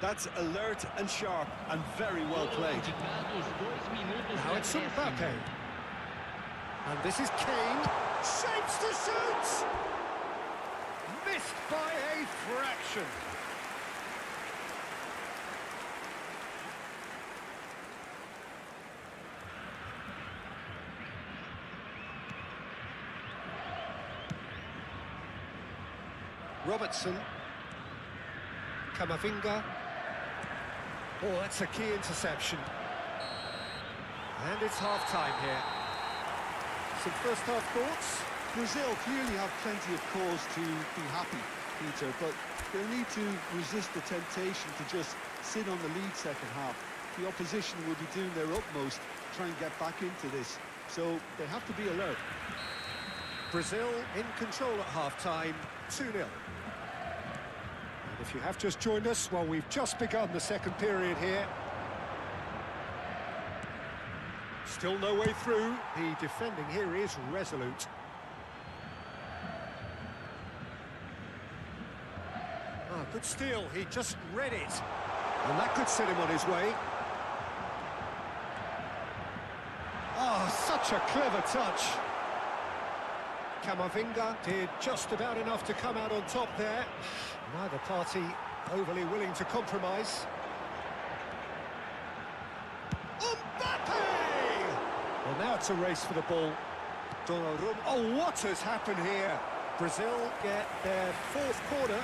That's alert and sharp and very well played. Now it's Mbappe. And this is Kane. Shapes to shoot! Missed by a fraction. Robertson. Camavinga. Oh, that's a key interception. And it's half-time here. Some first-half thoughts? Brazil clearly have plenty of cause to be happy, Peter, but they'll need to resist the temptation to just sit on the lead second half. The opposition will be doing their utmost to try and get back into this, so they have to be alert. Brazil in control at half-time, 2-0. If you have just joined us, well, we've just begun the second period here. Still no way through. The defending here is resolute. Ah, good steal. He just read it. And that could set him on his way. Oh, such a clever touch. Camavinga did just about enough to come out on top there. Neither party overly willing to compromise. Mbappe! Well, now it's a race for the ball. Donnarumma. Oh, what has happened here? Brazil get their fourth corner.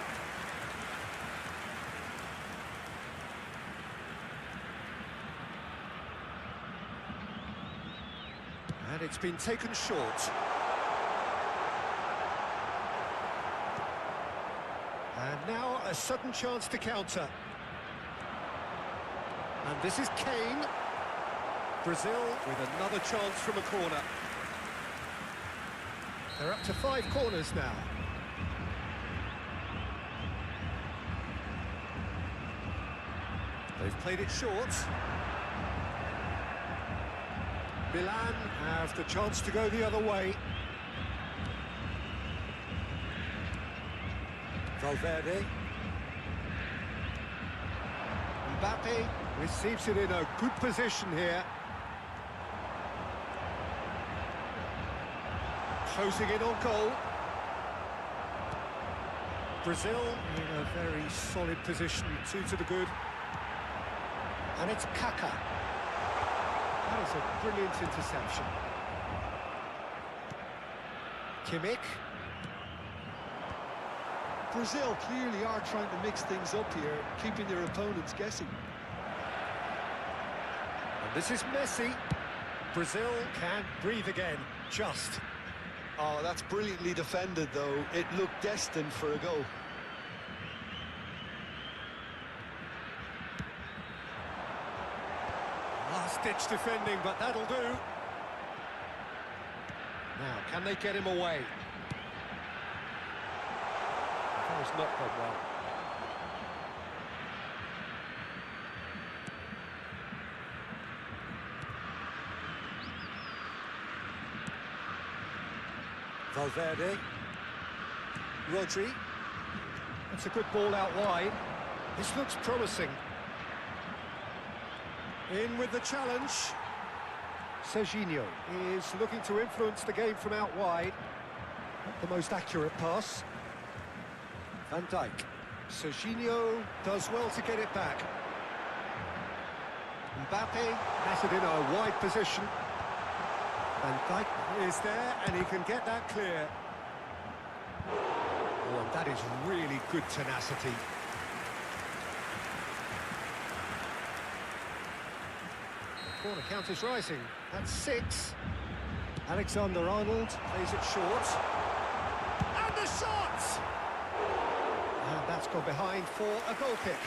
And it's been taken short. And now a sudden chance to counter. And this is Kane. Brazil with another chance from a corner. They're up to 5 corners now. They've played it short. Milan have the chance to go the other way. Valverde. Mbappe receives it in a good position here. Closing in on goal. Brazil in a very solid position, 2 to the good. And it's Kaká. That is a brilliant interception. Kimmich. Brazil clearly are trying to mix things up here, keeping their opponents guessing. And this is Messi. Brazil can't breathe again, just. Oh, that's brilliantly defended, though. It looked destined for a goal. Last-ditch defending, but that'll do. Now, can they get him away? That has not gone well. Valverde. Rodri. That's a good ball out wide. This looks promising. In with the challenge. Serginho is looking to influence the game from out wide. Not the most accurate pass. Van Dijk. Serginho does well to get it back. Mbappe has it in a wide position. Van Dijk is there and he can get that clear. Oh, and that is really good tenacity. The corner count is rising. That's 6. Alexander-Arnold plays it short. And the shot! And that's gone behind for a goal kick.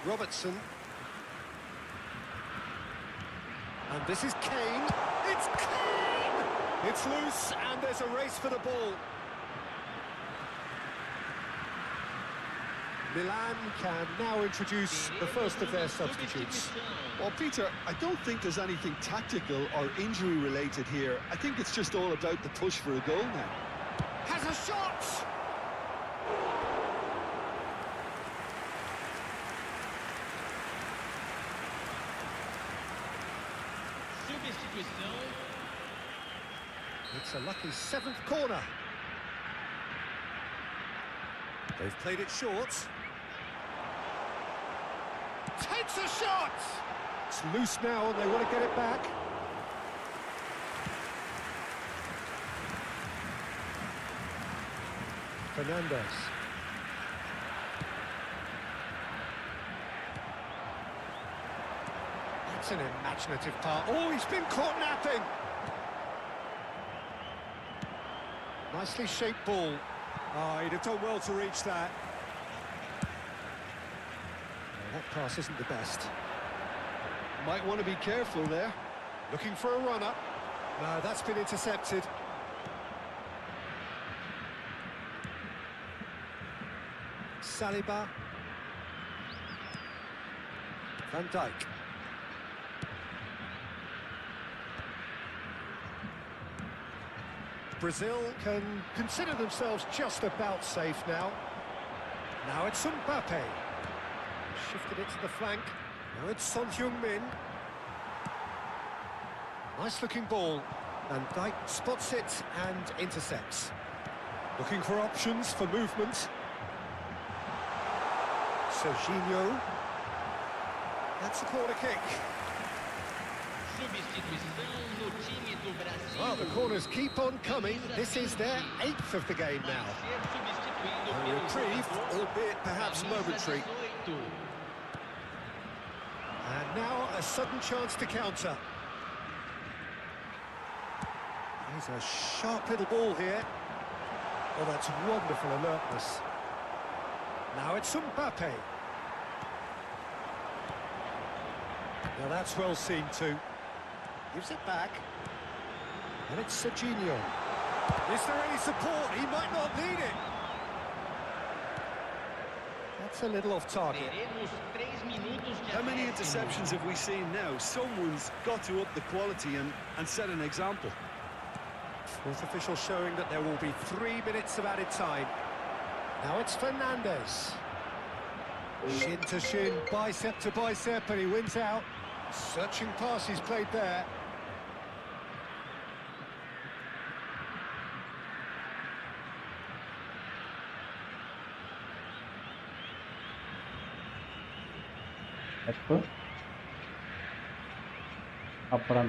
Robertson. And this is Kane. It's Kane! It's loose and there's a race for the ball. Milan can now introduce the first of their substitutes. Well, Peter, I don't think there's anything tactical or injury-related here. I think it's just all about the push for a goal now. Has a shot! Substituição. It's a lucky 7th corner. They've played it short. Takes a shot! It's loose now and they want to get it back. Fernandez. That's an imaginative part. Oh, he's been caught napping! Nicely shaped ball. Oh, he'd have done well to reach that. No, that pass isn't the best. Might want to be careful there. Looking for a run-up. No, that's been intercepted. Saliba. Van Dijk. Brazil can consider themselves just about safe now. Now it's Mbappe. Shifted it to the flank. Now it's Son Heung-min. Nice looking ball. Van Dijk spots it and intercepts. Looking for options for movement. Serginho. That's a corner kick. Substituição no time do Brasil. Well, the corners keep on coming. This is their 8th of the game now. A reprieve, albeit perhaps momentary. And now a sudden chance to counter. There's a sharp little ball here. Oh, that's wonderful alertness. Now it's Mbappe. Now that's well seen too. Gives it back. And it's Serginho. Is there any support? He might not need it. That's a little off target. Teremos 3 minutos de How many acréscimo. interceptions have we seen now? Someone's got to up the quality and set an example. Fourth official showing that there will be 3 minutes of added time. Now it's Fernandez. Shin to shin, bicep to bicep, and he wins out. Searching pass he's played there. F. അപ്പുറം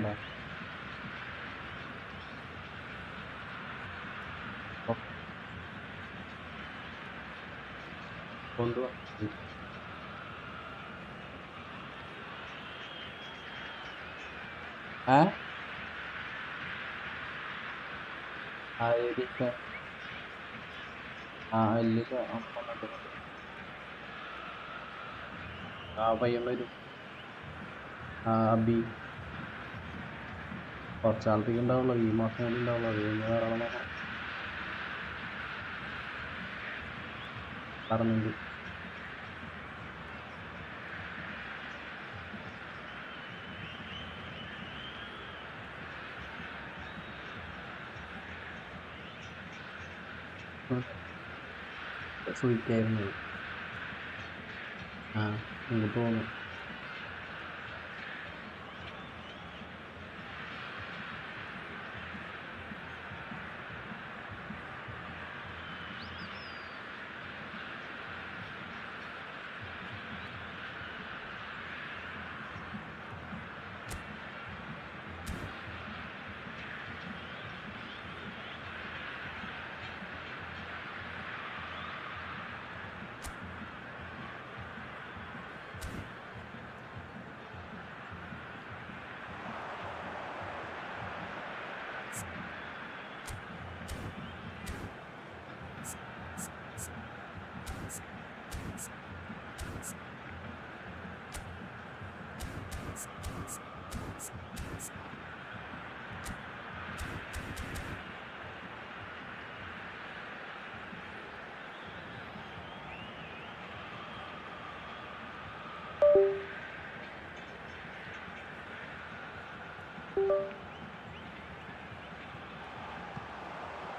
കൊണ്ടുവാ പയ്യൻ വരും അബി കുറച്ചാളത്തേക്ക് ഉണ്ടാവുള്ളൂ, ഈ മാസം കൂടി ഉണ്ടാവുള്ളൂ. അത് കഴിഞ്ഞ് വേറെ ആളെ നോക്കണം. പറഞ്ഞിട്ടുണ്ട്. സുഖിക്കായിരുന്നു. ഇങ്ങോട്ട് പോന്നു.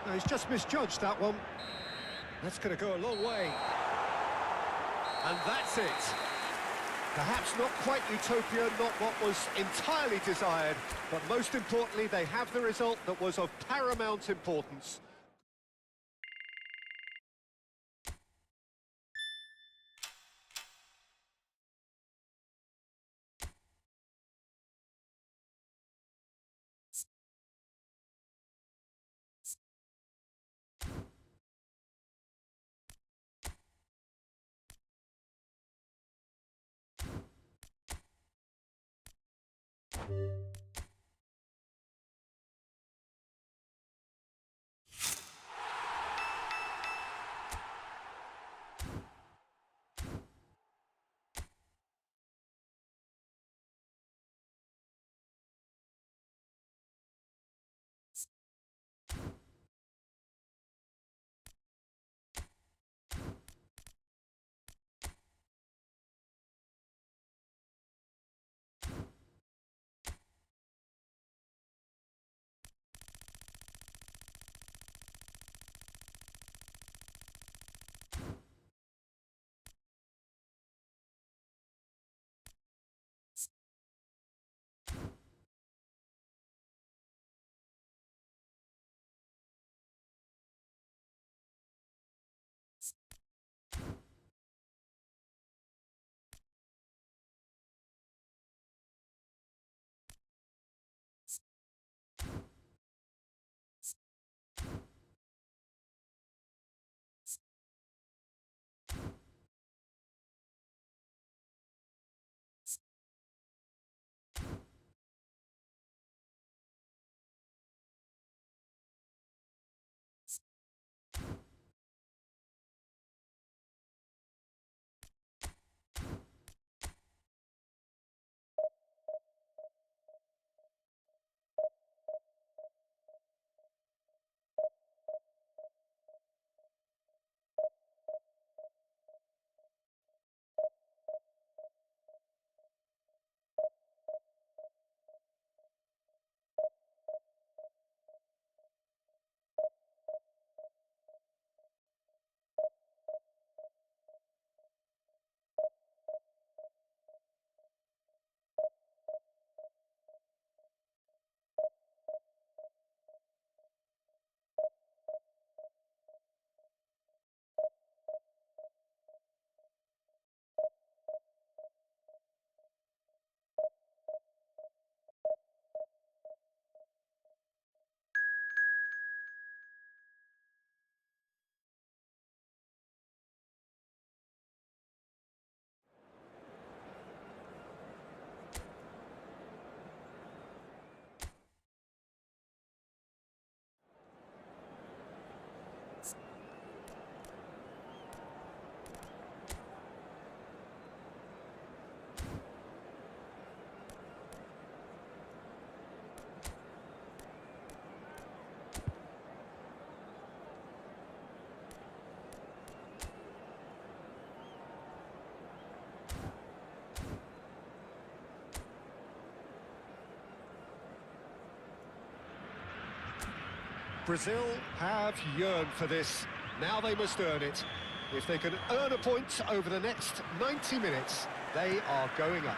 No, he's just misjudged that one. That's going to go a long way. And that's it. Perhaps not quite utopia, not what was entirely desired, but most importantly, they have the result that was of paramount importance. Brazil have yearned for this. Now they must earn it. If they can earn a point over the next 90 minutes, they are going up.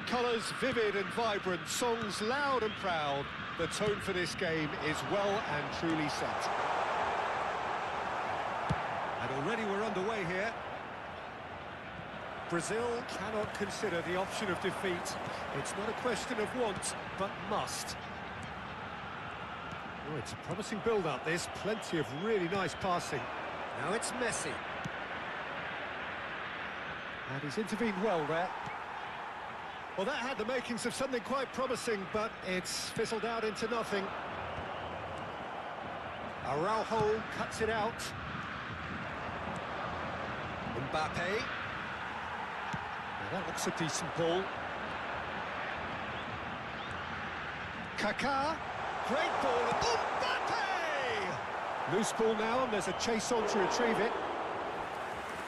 Colours vivid and vibrant, songs loud and proud. The tone for this game is well and truly set. And already we're underway here. Brazil cannot consider the option of defeat. It's not a question of want, but must. Oh, it's a promising build-up, this. Plenty of really nice passing. Now it's Messi. And he's intervened well there. Well, that had the makings of something quite promising, but it's fizzled out into nothing. Araujo cuts it out. Mbappe. Now that looks a decent ball. Kaká. Great ball. Mbappe! Loose ball now, and there's a chase on to retrieve it.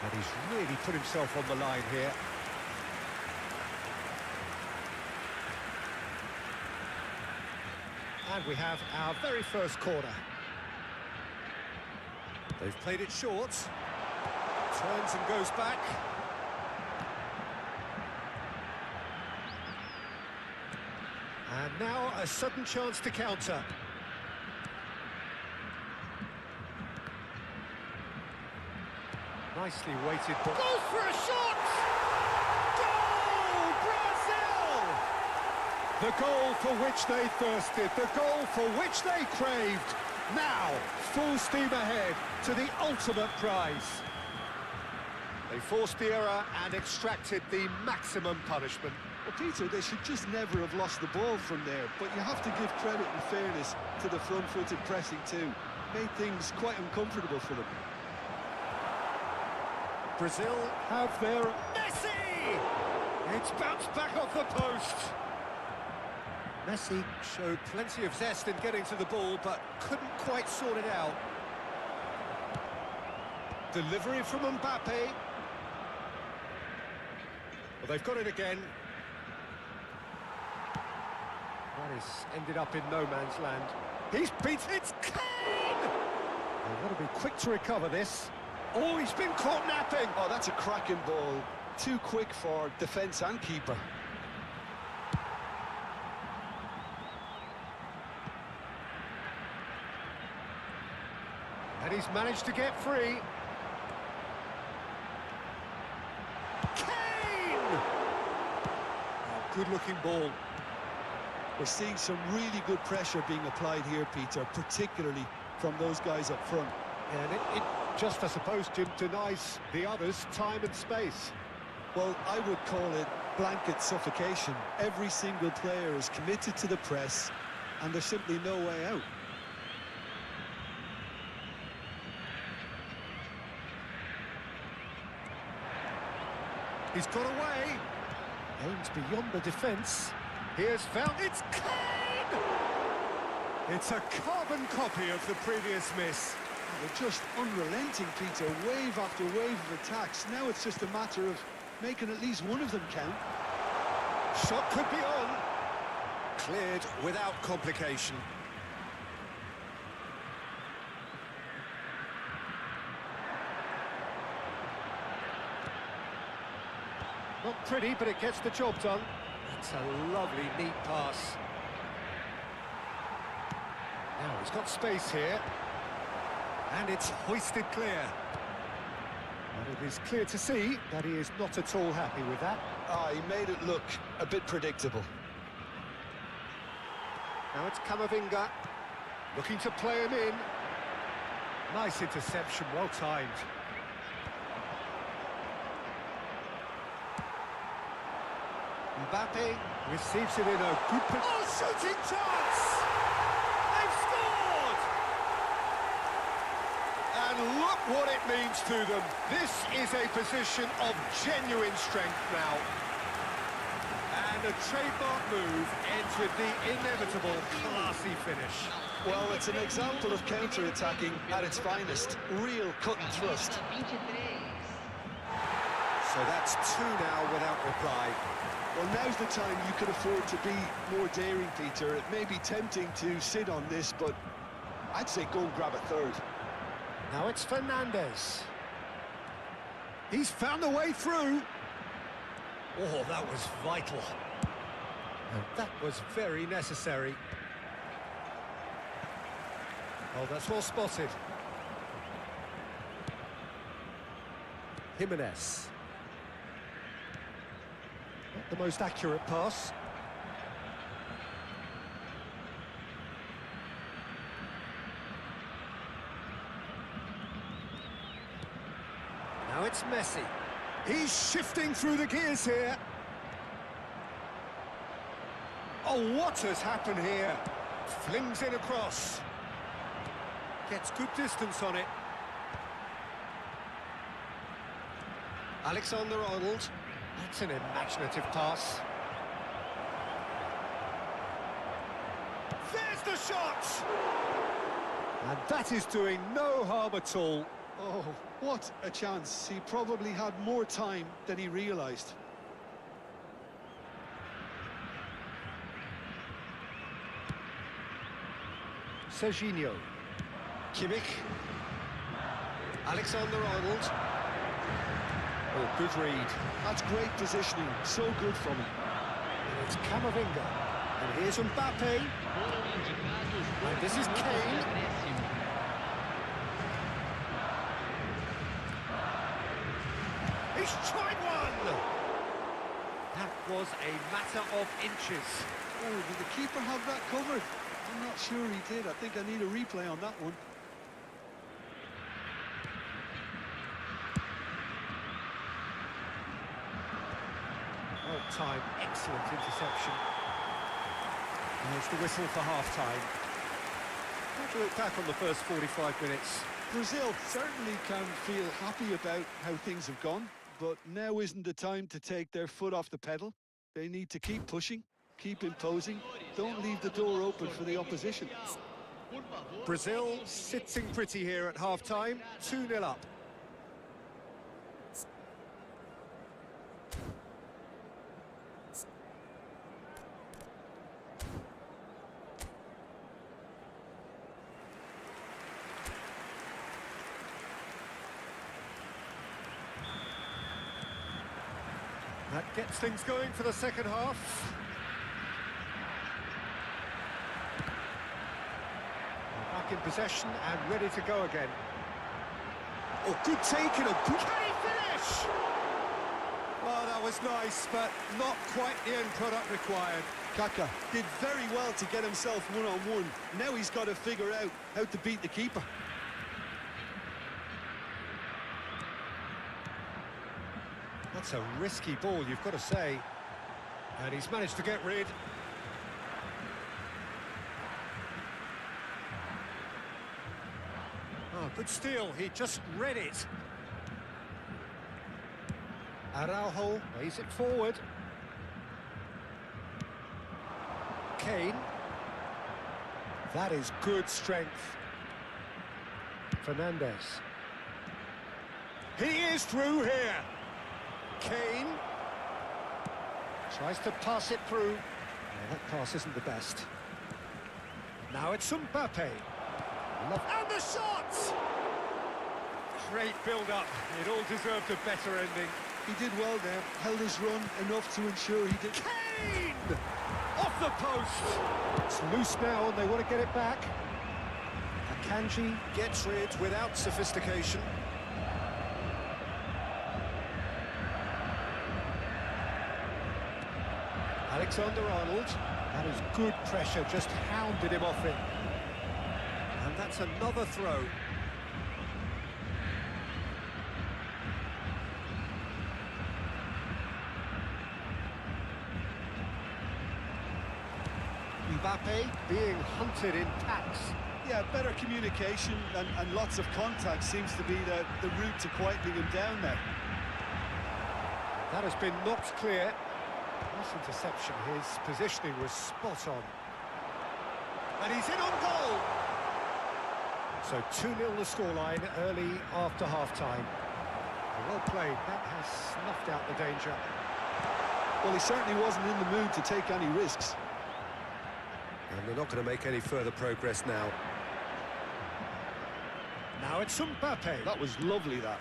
And he's really put himself on the line here. And we have our very first corner. They've played it short. Turns and goes back. And now a sudden chance to counter. Nicely weighted ball. Goes for a shot! Goal! Brazil! The goal for which they thirsted, the goal for which they craved. Now, full steam ahead to the ultimate prize. They forced the error and extracted the maximum punishment. Well, Peter, they should just never have lost the ball from there, but you have to give credit and fairness to the front-footed pressing too. Made things quite uncomfortable for them. Brazil have their Messi! It's bounced back off the post. Messi showed plenty of zest in getting to the ball, but couldn't quite sort it out. Delivery from Mbappe. Well, they've got it again. That is ended up in no man's land. He's beaten it. Kane! They've got to be quick to recover this. Oh, he's been caught napping. Oh, that's a cracking ball. Too quick for defence and keeper. And he's managed to get free. Kane! Oh, good-looking ball. We're seeing some really good pressure being applied here, Peter, particularly from those guys up front. And it just, I suppose, Jim, denies the others time and space. Well, I would call it blanket suffocation. Every single player is committed to the press, and there's simply no way out. He's got away. Aims beyond the defence. Here's found. It's Kane! It's a carbon copy of the previous miss. They're just unrelenting, Peter. Wave after wave of attacks. Now it's just a matter of making at least one of them count. Shot could be on. Cleared without complication. Not pretty, but it gets the job done. It's a lovely, neat pass. Now he's got space here. And it's hoisted clear. And it is clear to see that he is not at all happy with that. He made it look a bit predictable. Now it's Camavinga, looking to play him in. Nice interception, well timed. Mbappe receives it in a good position. Oh, shooting chance! They've scored! And look what it means to them. This is a position of genuine strength now. And a trademark move ends with the inevitable classy finish. Well, it's an example of counter-attacking at its finest. Real cut and thrust. Camisa 23. So that's two now without reply. Well, now's the time you could afford to be more daring, Peter. It may be tempting to sit on this, but I'd say go and grab a third. Now it's Fernandez. He's found a way through. Oh, that was vital. And that was very necessary. Oh, that's well spotted. Jimenez. Not the most accurate pass. Now it's Messi. He's shifting through the gears here. Oh, what has happened here? Flings in across. Gets good distance on it. Alexander-Arnold. That's an imaginative pass. There's the shot! And that is doing no harm at all. Oh, what a chance. He probably had more time than he realised. Serginho. Kimmich. Alexander-Arnold. Oh, good read. That's great positioning. So good from him. And it's Camavinga. And here's Mbappe. Foram indicados And this is 2 minutos de Kane. acréscimo. He's tried one! That was a matter of inches. Oh, did the keeper have that covered? I'm not sure he did. I think I need a replay on that one. Well timed, excellent interception. And it's the whistle for half-time. How do you look back on the first 45 minutes? Brazil certainly can feel happy about how things have gone, but now isn't the time to take their foot off the pedal. They need to keep pushing, keep imposing, don't leave the door open for the opposition. Brazil sitting pretty here at half-time, 2-0 up. That gets things going for the second half. Back in possession and ready to go again. Oh, good take and a good... Can he finish? Oh, that was nice, but not quite the end product required. Kaka did very well to get himself one-on-one. Now he's got to figure out how to beat the keeper. That's a risky ball, you've got to say. And he's managed to get rid. Oh, good steal. He just read it. Araujo lays it forward. Kane. That is good strength. Fernandez. He is through here. Kane tries to pass it through. No, that pass isn't the best. Now it's Mbappe. And the shot! Great build-up. It all deserved a better ending. He did well there, held his run enough to ensure he did. Kane! Off the post! It's loose now and they want to get it back. Akanji gets rid without sophistication. Alexander-Arnold, that is good pressure, just hounded him off it. And that's another throw. Mbappe being hunted in packs. Yeah, better communication and lots of contact seems to be the route to quietening him down there. That has been knocked clear. Nice interception, his positioning was spot on. And he's in on goal! So 2-0 the scoreline early after half-time. Well played, that has snuffed out the danger. Well, he certainly wasn't in the mood to take any risks. And they're not going to make any further progress now. Now it's Mbappe. That was lovely, that.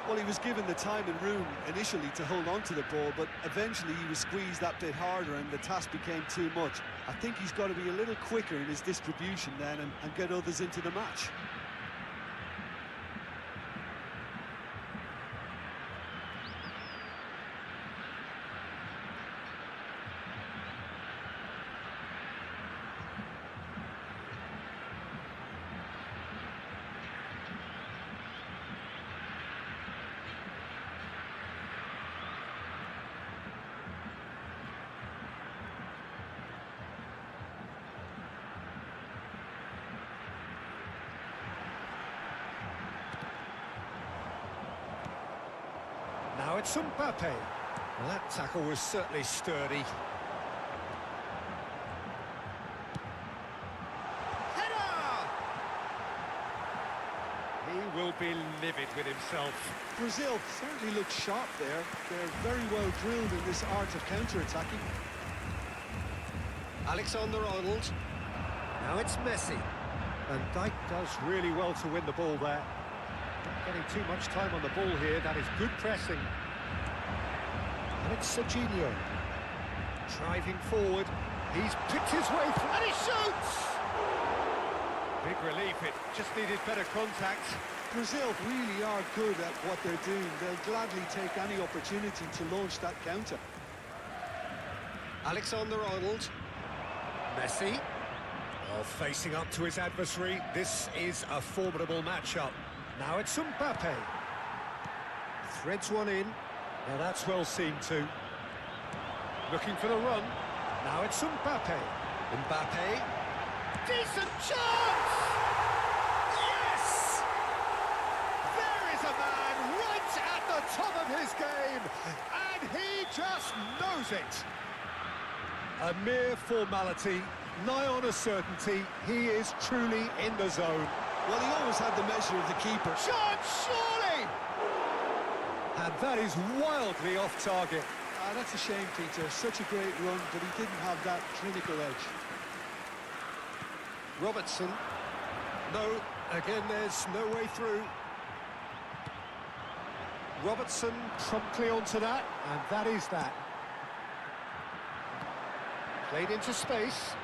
Well, he was given the time and room initially to hold on to the ball, but eventually he was squeezed that bit harder and the task became too much. I think he's got to be a little quicker in his distribution then and get others into the match. Now it's Mbappe. Well, that tackle was certainly sturdy. Header! He will be livid with himself. Brazil certainly looked sharp there. They're very well drilled in this art of counter-attacking. Alexander-Arnold. Now it's Messi. And Dijk does really well to win the ball there. Not getting too much time on the ball here. That is good pressing. And it's Serginho. Driving forward. He's picked his way through. And he shoots! Big relief. It just needed better contact. Brazil really are good at what they're doing. They'll gladly take any opportunity to launch that counter. Alexander-Arnold. Messi. Oh, facing up to his adversary. This is a formidable matchup. Now it's Mbappe. Threads one in. Now that's well seen too. Looking for the run. Now it's Mbappe. Mbappe. Decent chance! Yes! There is a man right at the top of his game, and he just knows it. A mere formality, nigh on a certainty. He is truly in the zone. Well, he always had the measure of the keeper. Shot, surely! And that is wildly off target. That's a shame, Peter. Such a great run, but he didn't have that clinical edge. Robertson. No, again, there's no way through. Robertson promptly onto that, and that is that. Played into space.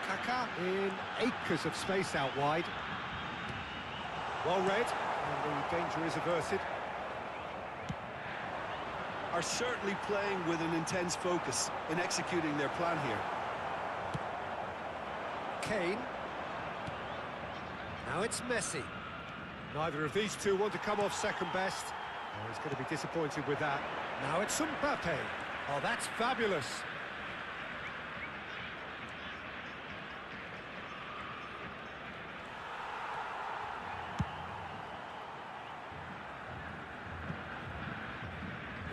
Kaká in acres of space out wide. Well read, and the danger is averted. Are certainly playing with an intense focus in executing their plan here. Kane. Now it's Messi. Neither of these two want to come off second best. Oh, he's going to be disappointed with that. Now it's Mbappe. Oh, that's fabulous.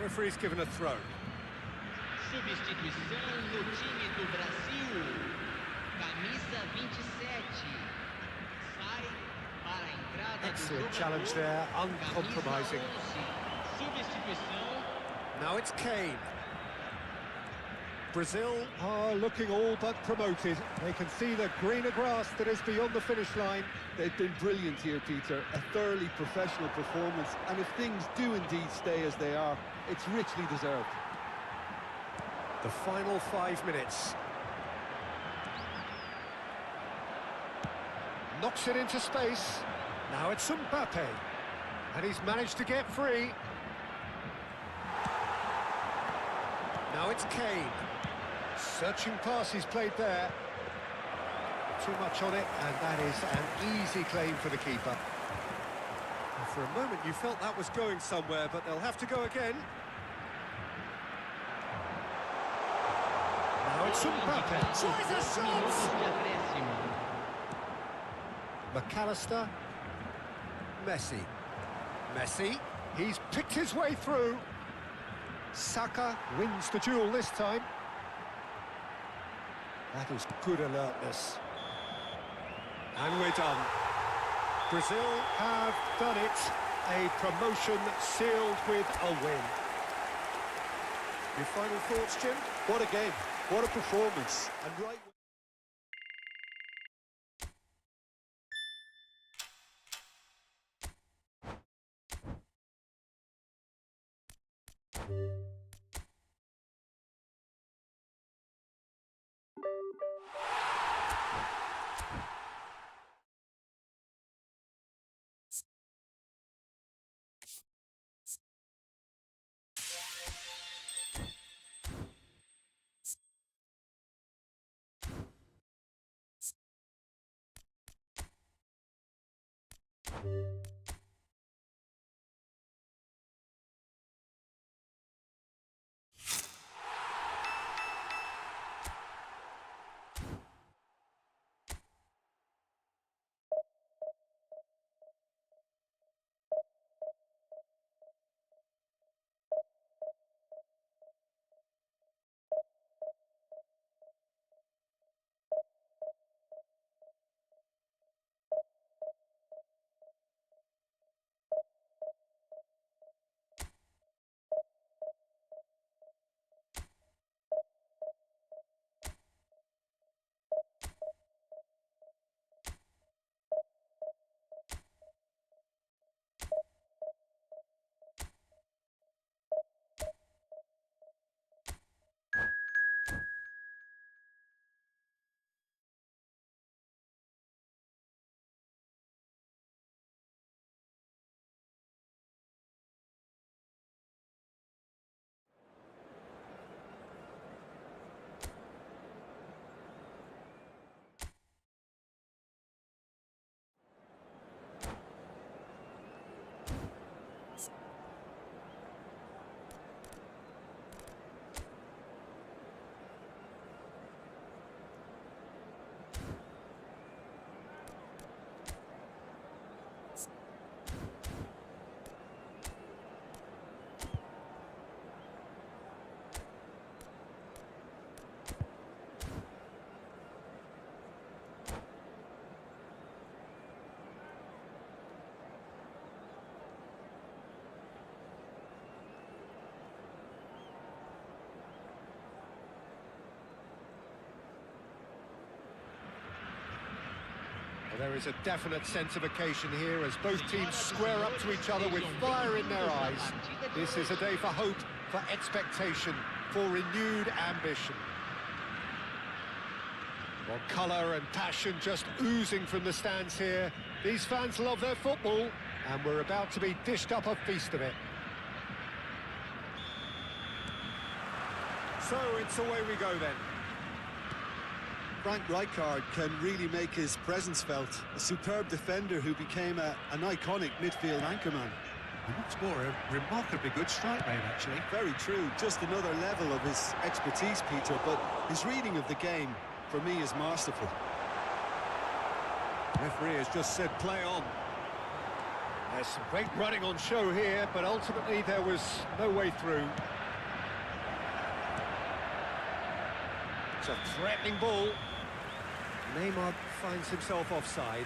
Referee's given a throw. Substituição no time do Brasil. Camisa 27. Sai para a entrada do Excellent jogador. challenge there, uncompromising. Camisa 11. Substituição. Now it's Kane. Brazil are looking all but promoted. They can see the greener grass that is beyond the finish line. They've been brilliant here, Peter. A thoroughly professional performance. And if things do indeed stay as they are, it's richly deserved. The final 5 minutes. Knocks it into space. Now it's Mbappe. And he's managed to get free. Now it's Kane. Searching pass he's played there. Too much on it, and that is an easy claim for the keeper. And for a moment you felt that was going somewhere, but they'll have to go again. Now it's Mbappe. Tries a shot! McAllister. Messi. Messi. He's picked his way through. Saka wins the duel this time. That is good alertness. And we're done. Brazil have done it, a promotion sealed with a win. Your final thoughts, Jim? What a game, what a performance, and right... There is a definite sense of occasion here as both teams square up to each other with fire in their eyes. This is a day for hope, for expectation, for renewed ambition. Well, colour and passion just oozing from the stands here. These fans love their football, and we're about to be dished up a feast of it. So it's away we go then. Frank Rijkaard can really make his presence felt. A superb defender who became an iconic midfield anchorman. What's more, a remarkably good strike rate, actually. Very true. Just another level of his expertise, Peter, but his reading of the game, for me, is masterful. Referee has just said play on. There's some great running on show here, but ultimately there was no way through. It's a threatening ball. Neymar finds himself offside.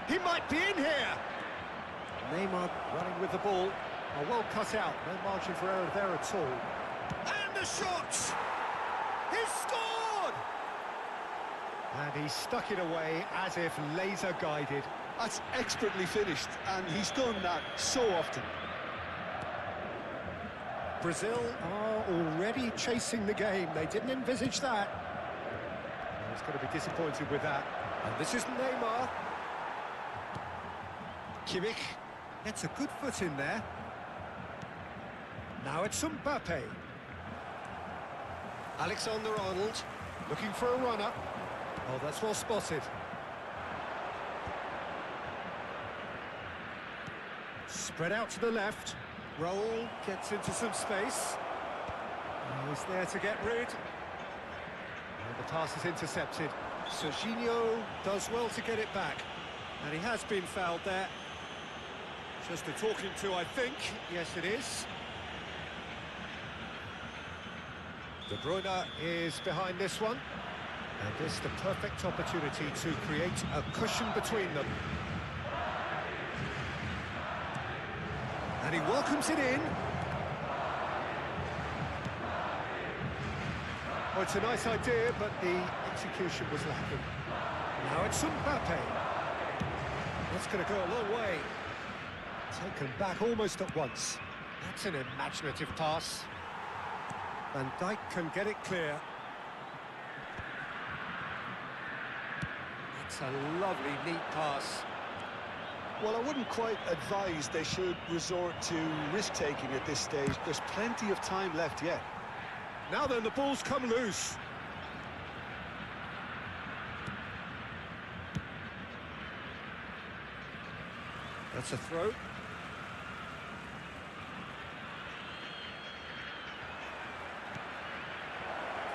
He might be in here. Neymar running with the ball. Oh, well cut out. No margin for error there at all. And the shot! He's scored! And he stuck it away as if laser guided. That's expertly finished, and he's done that so often. Brazil are already chasing the game. They didn't envisage that. He's going to be disappointed with that. And this is Neymar. Kimmich gets a good foot in there. Now it's Mbappe. Alexander-Arnold looking for a runner. Oh, that's well spotted. Spread out to the left. Raul gets into some space. Oh, he's there to get rid. And the pass is intercepted. Serginho does well to get it back. And he has been fouled there. Just a talking to, I think. Yes, it is. De Bruyne is behind this one. And this is the perfect opportunity to create a cushion between them. And he welcomes it in. Oh, it's a nice idea, but the execution was lacking. Now it's Mbappe. That's going to go a long way. Taken back almost at once. That's an imaginative pass. Van Dijk can get it clear. It's a lovely, neat pass. Well, I wouldn't quite advise they should resort to risk-taking at this stage. There's plenty of time left yet. Now then, the ball's come loose. That's a throw.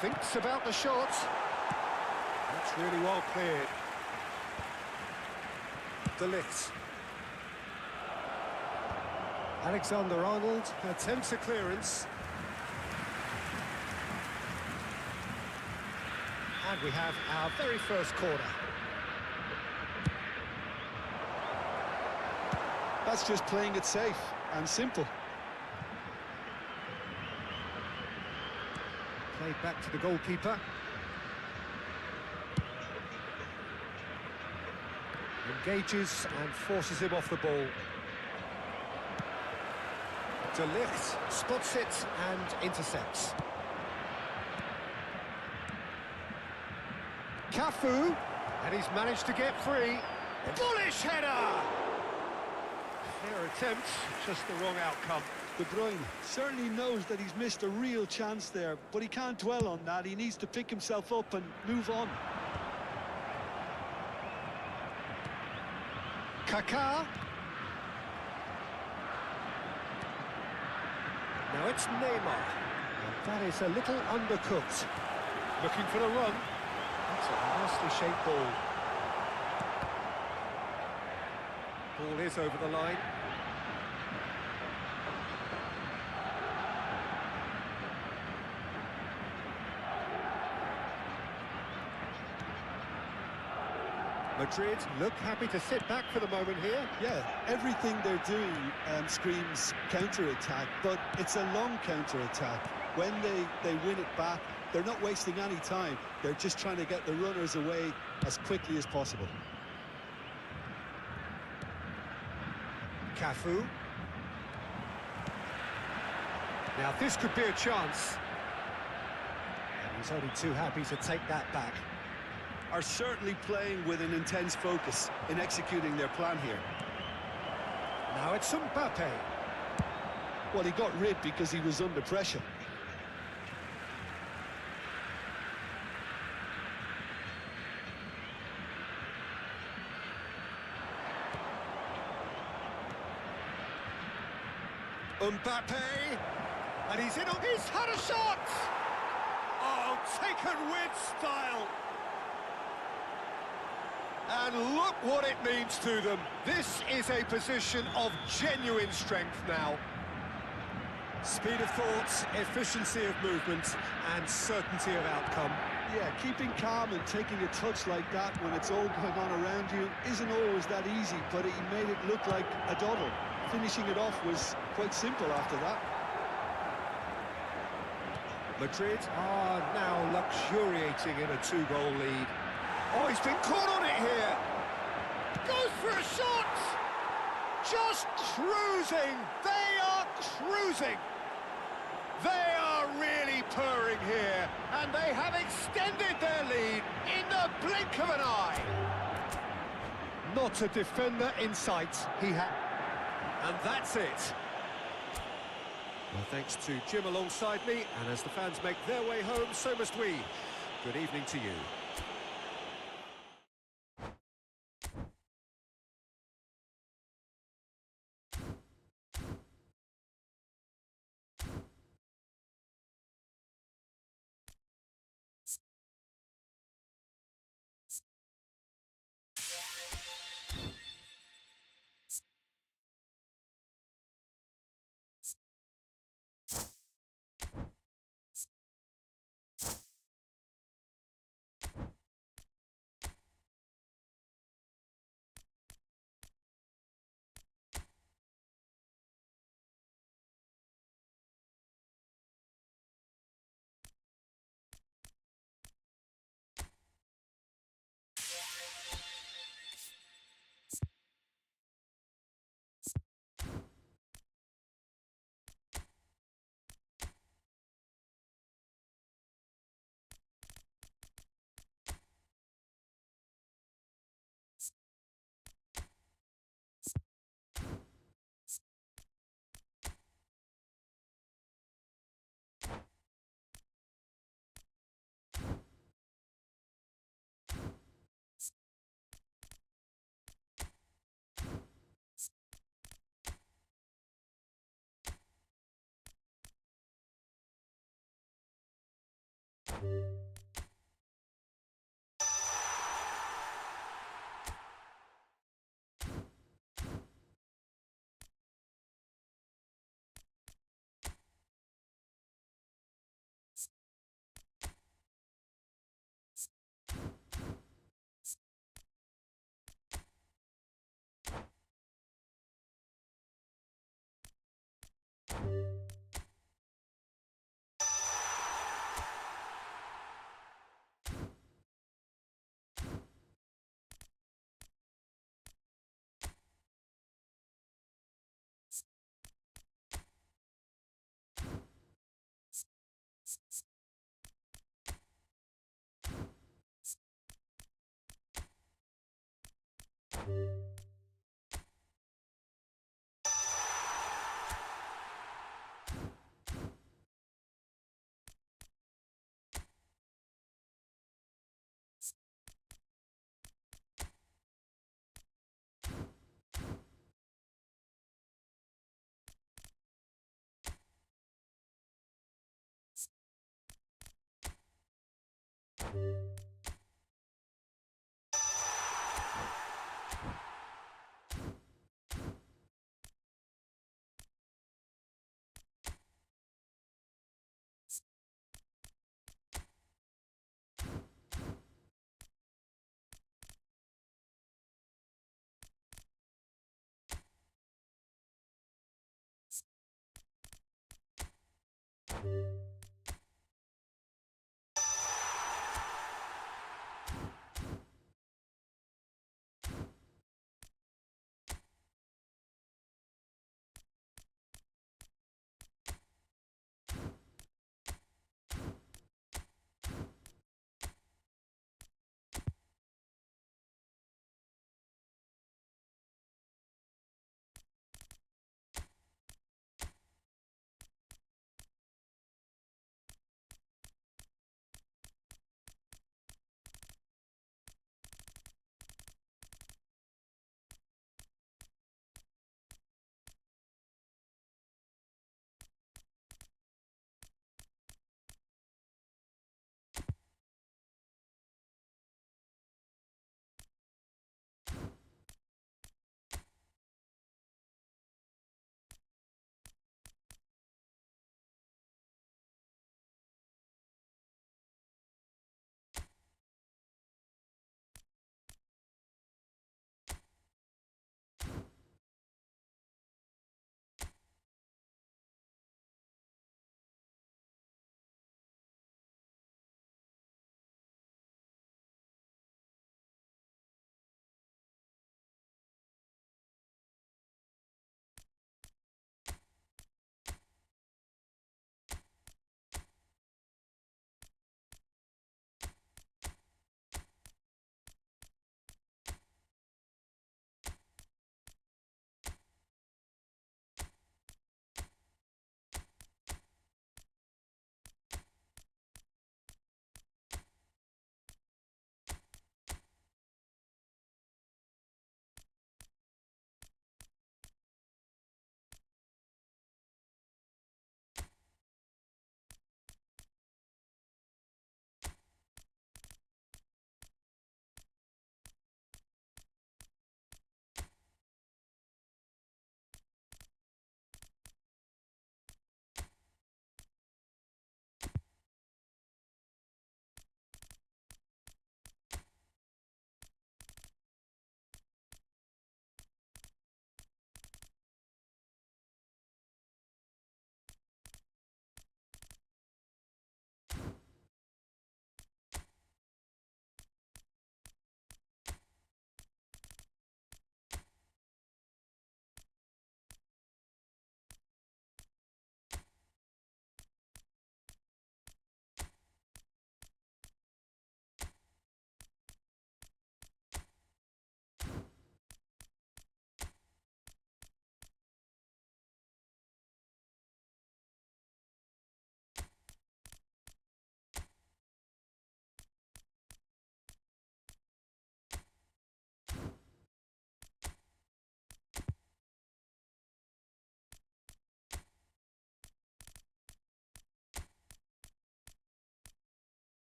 Thinks about the shot. That's really well cleared. De Ligt. Alexander-Arnold attempts a clearance. And we have our very first corner. That's just playing it safe and simple. Played back to the goalkeeper. Engages and forces him off the ball. De Ligt spots it and intercepts. Cafu, and he's managed to get free. Bullish header! Fair attempt, just the wrong outcome. De Bruyne certainly knows that he's missed a real chance there, but he can't dwell on that. He needs to pick himself up and move on. Kaká. Now it's Neymar. And that is a little undercooked. Looking for the run. That's a nicely shaped ball. Ball is over the line. Madrid look happy to sit back for the moment here. Yeah, everything they're doing screams counter-attack, but it's a long counter-attack. When they win it back, they're not wasting any time. They're just trying to get the runners away as quickly as possible. Cafu. Now this could be a chance. And he's only too happy to take that back. Are certainly playing with an intense focus in executing their plan here. Now it's Mbappe. Well, he got rid because he was under pressure. Mbappe, and he's in. He's had a shot. Oh, taken with style. And look what it means to them. This is a position of genuine strength now. Speed of thoughts, efficiency of movement, and certainty of outcome. Yeah, keeping calm and taking a touch like that when it's all going on around you isn't always that easy, but he made it look like a doddle. Finishing it off was quite simple after that. Madrid are now luxuriating in a 2-goal lead. Oh, he's been caught on it here. Goes for a shot. Just cruising. They are cruising. They are really purring here. And they have extended their lead in the blink of an eye. Not a defender in sight. He had... And that's it. Well, thanks to Jim alongside me. And as the fans make their way home, so must we. Good evening to you.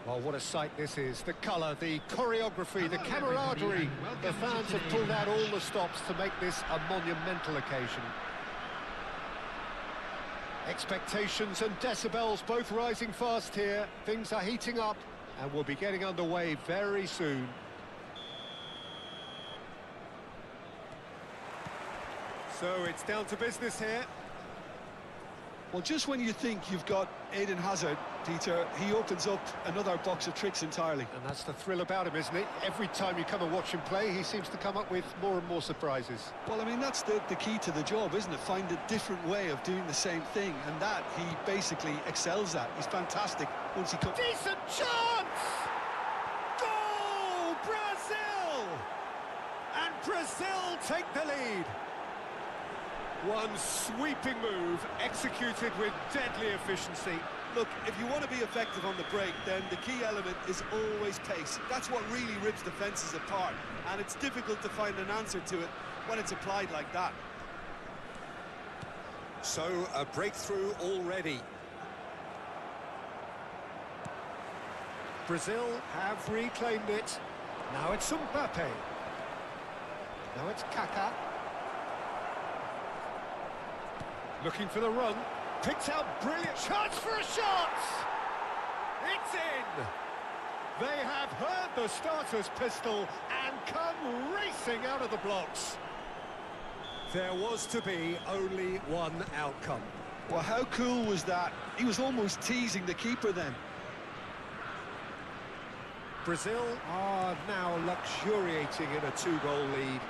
Well, what a sight this is. The colour, the choreography, the camaraderie. The fans have pulled out all the stops to make this a monumental occasion. Expectations and decibels both rising fast here. Things are heating up and we'll be getting underway very soon. So it's down to business here. Well, just when you think you've got Eden Hazard, Peter, he opens up another box of tricks entirely. And that's the thrill about him, isn't it? Every time you come and watch him play, he seems to come up with more and more surprises. Well, I mean, that's the key to the job, isn't it? Find a different way of doing the same thing, and that he basically excels at. He's fantastic once he comes... Decent chance! Goal! Brazil! And Brazil take the lead. One sweeping move, executed with deadly efficiency. Look, if you want to be effective on the break, then the key element is always pace. That's what really rips defences apart, and it's difficult to find an answer to it when it's applied like that. So, a breakthrough already. Brazil have reclaimed it. Now it's Mbappe. Now it's Kaká. Looking for the run, picked out brilliant chance for a shot! It's in! They have heard the starter's pistol and come racing out of the blocks. There was to be only one outcome. Well, how cool was that? He was almost teasing the keeper then. Brazil are now luxuriating in a 2-goal lead.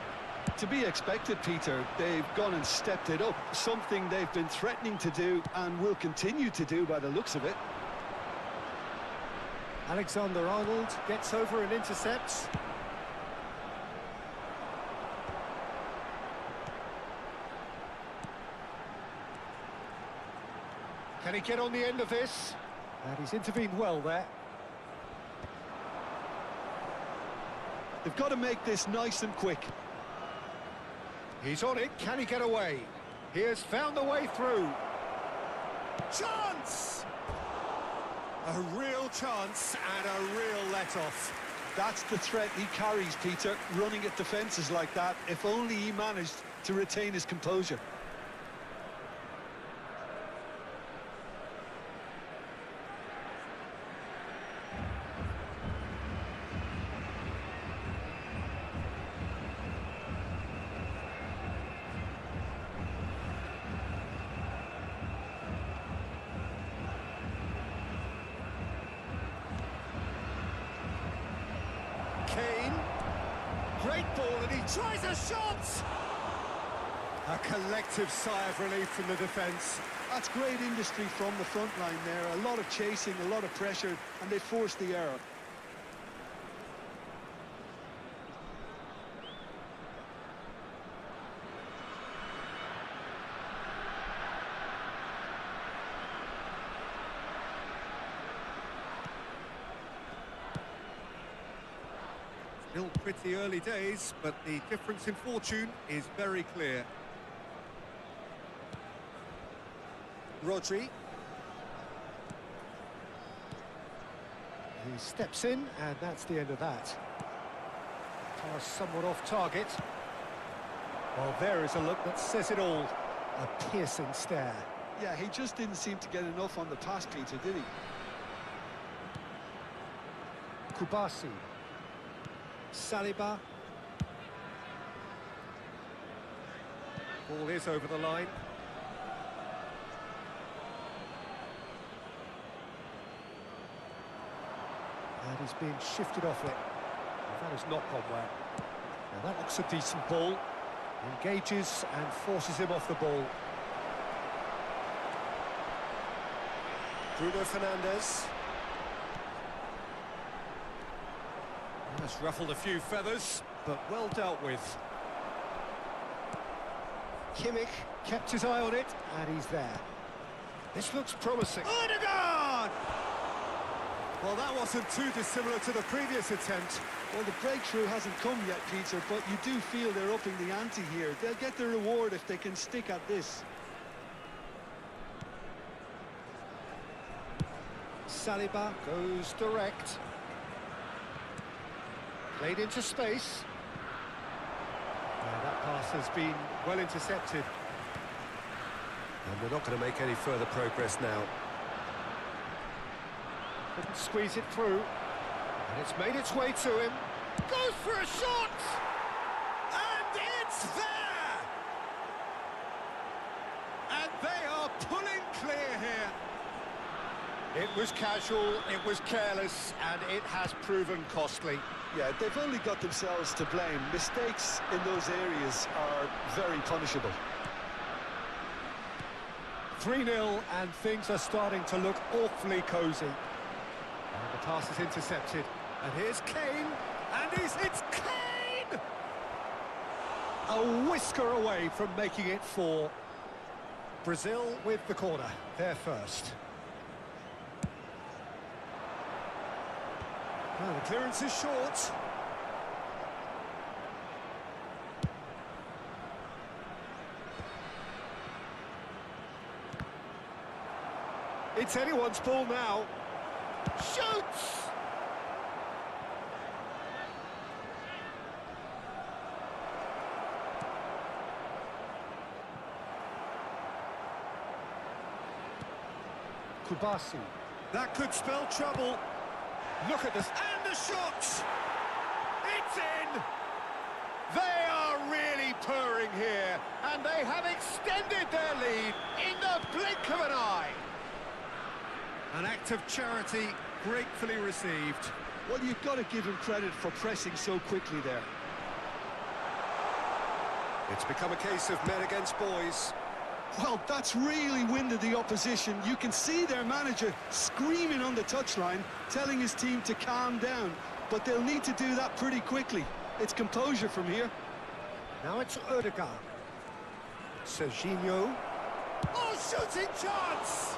To be expected, Peter. They've gone and stepped it up, something they've been threatening to do and will continue to do by the looks of it. Alexander-Arnold gets over and intercepts. Can he get on the end of this? And he's intervened well there. They've got to make this nice and quick. He's on it, can he get away? He has found the way through. Chance! A real chance and a real let-off. That's the threat he carries, Peter, running at defences like that, if only he managed to retain his composure. Great ball, and he tries a shot! A collective sigh of relief from the defence. That's great industry from the front line there. A lot of chasing, a lot of pressure, and they forced the error. Still pretty early days, but the difference in fortune is very clear. Rodri. He steps in, and that's the end of that. Pass somewhat off target. Well, there is a look that says it all. A piercing stare. Yeah, he just didn't seem to get enough on the pass, Peter, did he? Kubasi. Saliba. Ball is over the line. And he's being shifted off it. That has not gone well. Now that looks a decent ball. Engages and forces him off the ball. Bruno Fernandes. Has ruffled a few feathers, but well dealt with. Kimmich kept his eye on it, and he's there. This looks promising. Odegaard! Well, that wasn't too dissimilar to the previous attempt. Well, the breakthrough hasn't come yet, Peter, but you do feel they're upping the ante here. They'll get the reward if they can stick at this. Saliba goes direct. Played into space. That pass has been well intercepted. And we're not going to make any further progress now. Couldn't squeeze it through. And it's made its way to him. Goes for a shot! And it's there! And they are pulling clear here. It was casual, it was careless, and it has proven costly. Yeah, they've only got themselves to blame. Mistakes in those areas are very punishable. 3-0, and things are starting to look awfully cosy. And the pass is intercepted. And here's Kane, and it's Kane! A whisker away from making it 4. Brazil with the corner, they're first. Oh, the clearance is short. It's anyone's ball now. Shoots! Kubasi. That could spell trouble. Look at this, and the shot! It's in! They are really purring here, and they have extended their lead in the blink of an eye. An act of charity gratefully received. Well, you've got to give him credit for pressing so quickly there. It's become a case of men against boys. Well, that's really winded the opposition. You can see their manager screaming on the touchline, telling his team to calm down. But they'll need to do that pretty quickly. It's composure from here. Now it's Odegaard. Serginho. Oh, shooting chance!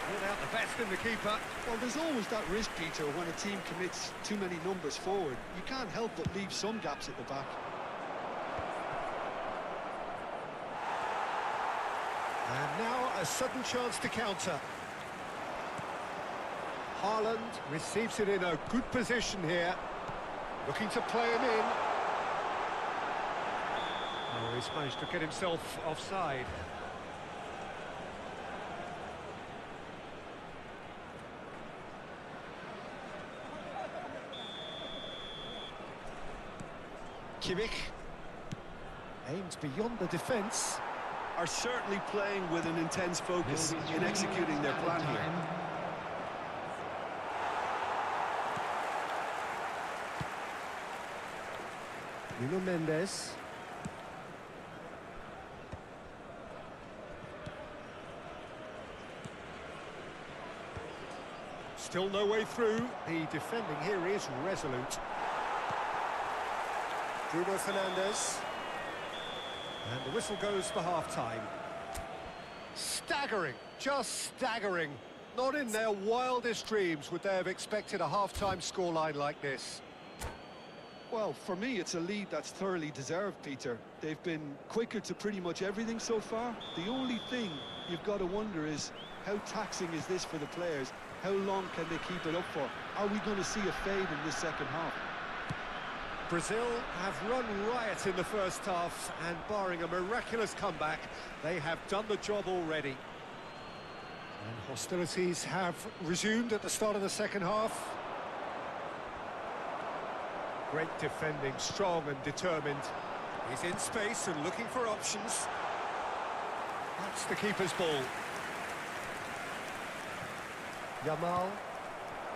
Pulled out the best in the keeper. Well, there's always that risk, Peter, when a team commits too many numbers forward. You can't help but leave some gaps at the back. And now a sudden chance to counter. Haaland receives it in a good position here. Looking to play him in. Oh, he's managed to get himself offside. Kimmich aims beyond the defence. Are certainly playing with an intense focus in executing their plan here. Nuno Mendes. Still no way through. The defending here is resolute. Bruno Fernandes. And the whistle goes for half-time. Staggering, just staggering. Not in their wildest dreams would they have expected a half-time scoreline like this. Well, for me, it's a lead that's thoroughly deserved, Peter. They've been quicker to pretty much everything so far. The only thing you've got to wonder is, how taxing is this for the players? How long can they keep it up for? Are we going to see a fade in this second half? Brazil have run riot in the first half, and barring a miraculous comeback, they have done the job already. And hostilities have resumed at the start of the second half. Great defending, strong and determined. He's in space and looking for options. That's the keeper's ball. Yamal.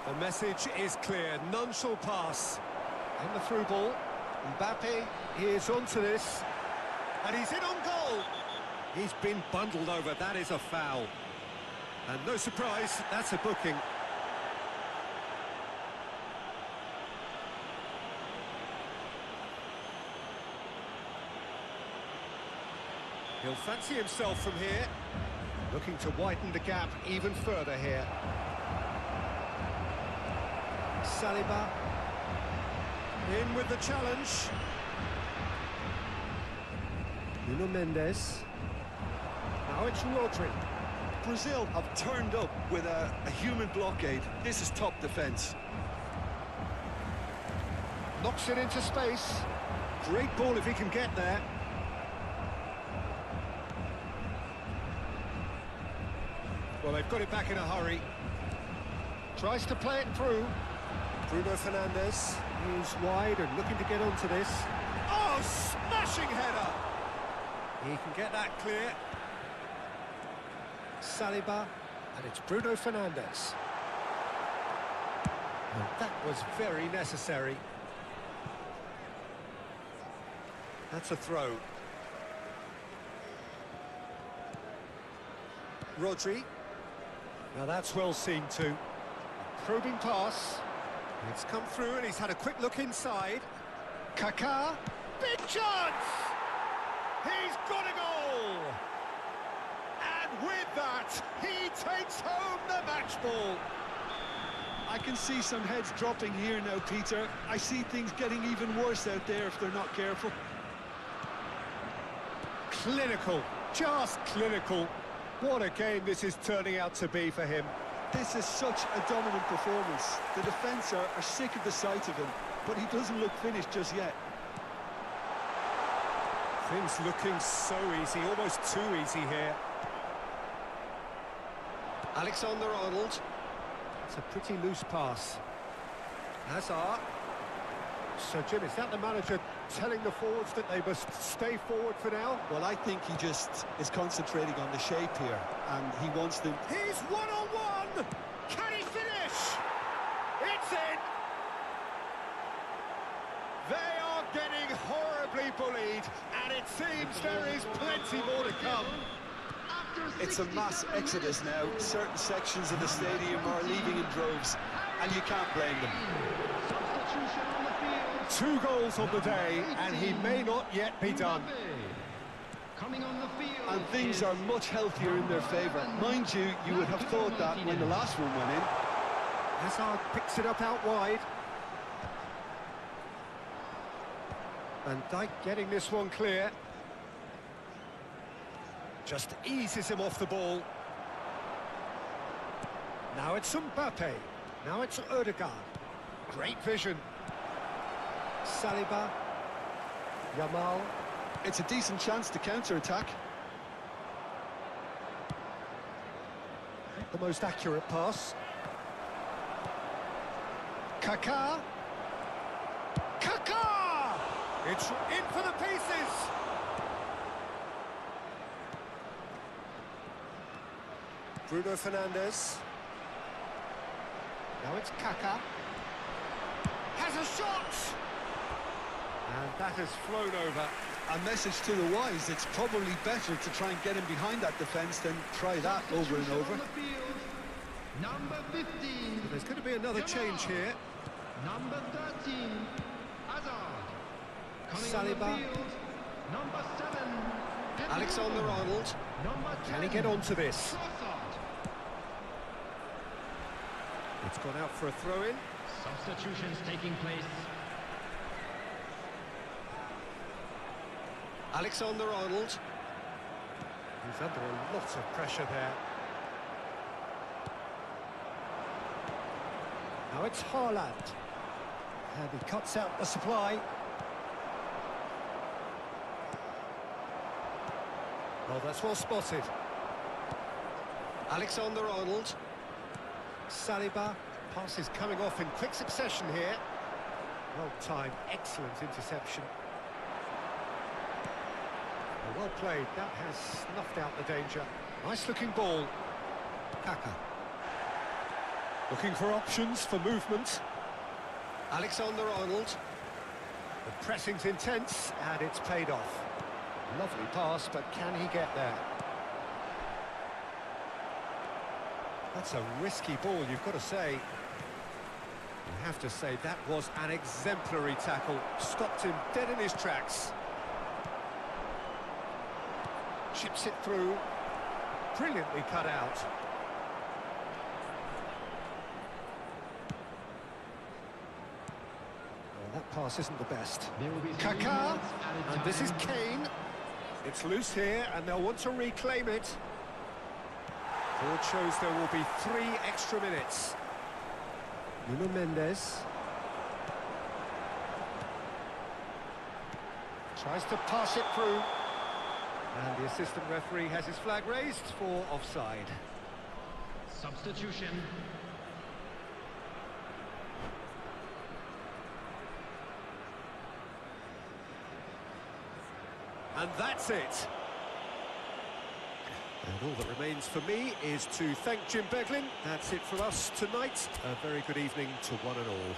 The message is clear, none shall pass. And the through ball. Mbappe is onto this. And he's in on goal. He's been bundled over, that is a foul. And no surprise, that's a booking. He'll fancy himself from here. Looking to widen the gap even further here. Saliba. In with the challenge. Nuno Mendes. Now it's Rodri. Brazil have turned up with a human blockade. This is top defence. Knocks it into space. Great ball if he can get there. Well, they've got it back in a hurry. Tries to play it through. Bruno Fernandes, he's wide and looking to get onto this. Oh, smashing header! He can get that clear. Saliba, and it's Bruno Fernandes. And that was very necessary. That's a throw. Rodri. Now that's well seen too. Probing pass. It's come through and he's had a quick look inside. Kaká. Big chance! He's got a goal! And with that, he takes home the match ball. I can see some heads dropping here now, Peter. I see things getting even worse out there if they're not careful. Clinical, just clinical. What a game this is turning out to be for him. This is such a dominant performance. The defence are sick of the sight of him, but he doesn't look finished just yet. Things looking so easy, almost too easy here. Alexander-Arnold. It's a pretty loose pass. Hazard. So, Jim, is that the manager telling the forwards that they must stay forward for now? Well, I think he just is concentrating on the shape here, and he wants them... He's one-on-one! Can he finish? It's in! They are getting horribly bullied, and it seems there is plenty more to come. It's a mass exodus now. Certain sections of the stadium are leaving in droves, and you can't blame them. 2 goals on the day, and he may not yet be done. And things are much healthier in their favour. Mind you, you would have thought that when the last one went in. Hazard picks it up out wide. Van Dijk getting this one clear. Just eases him off the ball. Now it's Mbappe. Now it's Ødegaard. Great vision. Saliba. Yamal. It's a decent chance to counter-attack. The most accurate pass. Kaká. Kaká! It's in for the pieces! Bruno Fernandes. Now it's Kaká. Has a shot! And that has flown over. A message to the wise, it's probably better to try and get him behind that defence than try that over and over. Number 15. There's going to be another change here. Number 13. Hazard. Saliba. Number 7. Alexander-Arnold. Number 10. Can he get onto this? Trossard. It's gone out for a throw-in. Substitutions taking place. Alexander-Arnold. He's under a lot of pressure there. Now it's Haaland. And he cuts out the supply. Oh, that's well spotted. Alexander-Arnold. Saliba. Pass is coming off in quick succession here. Well timed, excellent interception. Well played, that has snuffed out the danger. Nice looking ball. Kaká. Looking for options for movement. Alexander-Arnold. The pressing's intense, and it's paid off. Lovely pass, but can he get there? That's a risky ball, you've got to say. You have to say that was an exemplary tackle. Stopped him dead in his tracks. Chips it through. Brilliantly cut out. Well, that pass isn't the best. Kaká, and this is Kane. It's loose here, and they'll want to reclaim it. Board shows there will be 3 extra minutes. Nuno Mendes. Tries to pass it through. And the assistant referee has his flag raised for offside. Substitution. And that's it. And all that remains for me is to thank Jim Beglin. That's it for us tonight. A very good evening to one and all.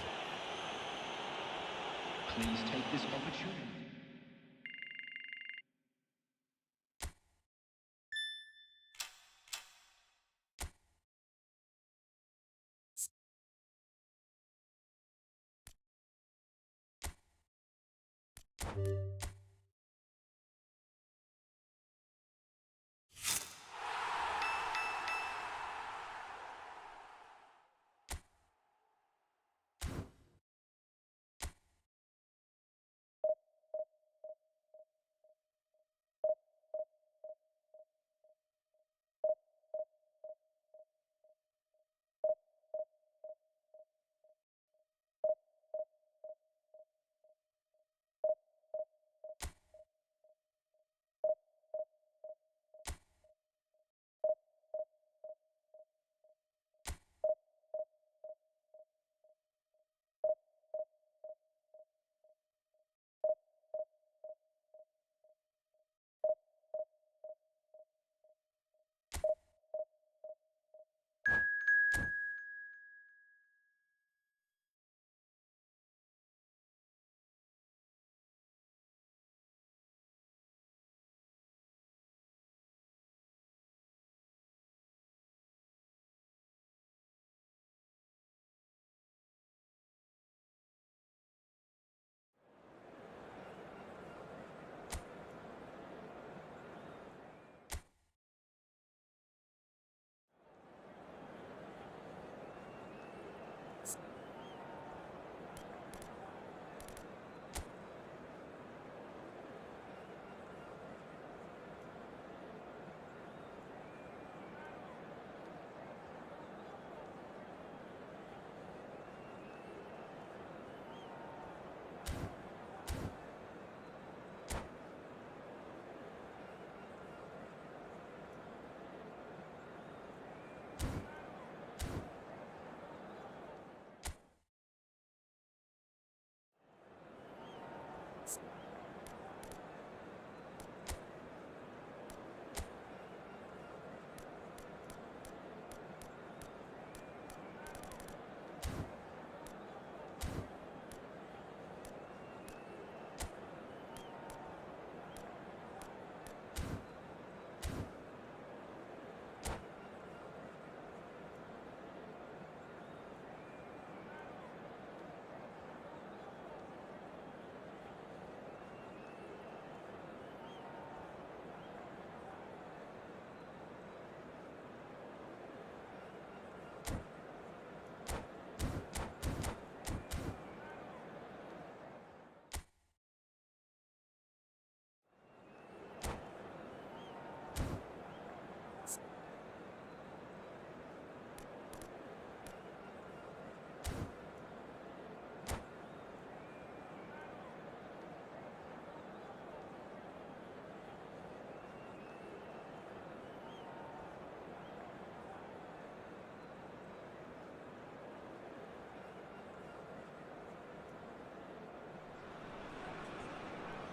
Please take this opportunity.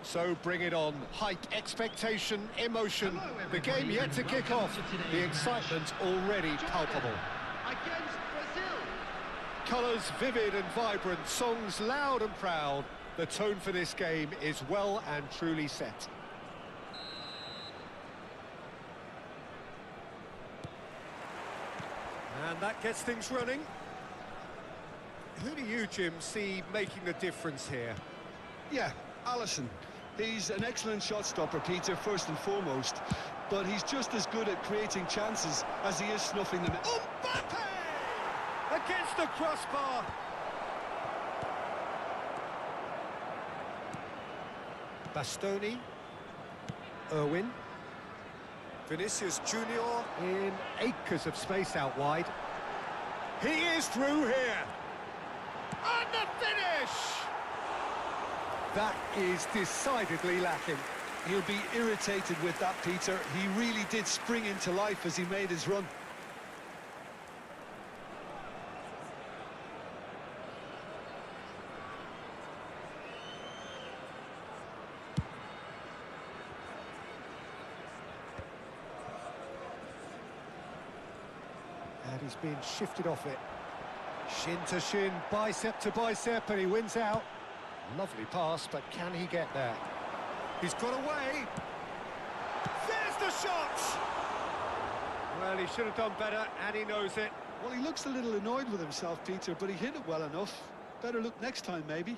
So bring it on. Hype, expectation, emotion. The game yet to kick off. The excitement already palpable. Against Brazil. Colours vivid and vibrant, songs loud and proud. The tone for this game is well and truly set. And that gets things running. Who do you, Jim, see making the difference here? Yeah, Alisson. He's an excellent shot stopper, Peter, first and foremost. But he's just as good at creating chances as he is snuffing them. Mbappe! Against the crossbar. Bastoni. Irwin. Vinicius Junior in acres of space out wide. He is through here. And the finish! That is decidedly lacking. He'll be irritated with that, Peter. He really did spring into life as he made his run. And he's being shifted off it. Shin to shin, bicep to bicep, and he wins out. Lovely pass, but can he get there? He's got away. There's the shot! Well, he should have done better, and he knows it. Well, he looks a little annoyed with himself, Peter, but he hit it well enough. Better look next time, maybe.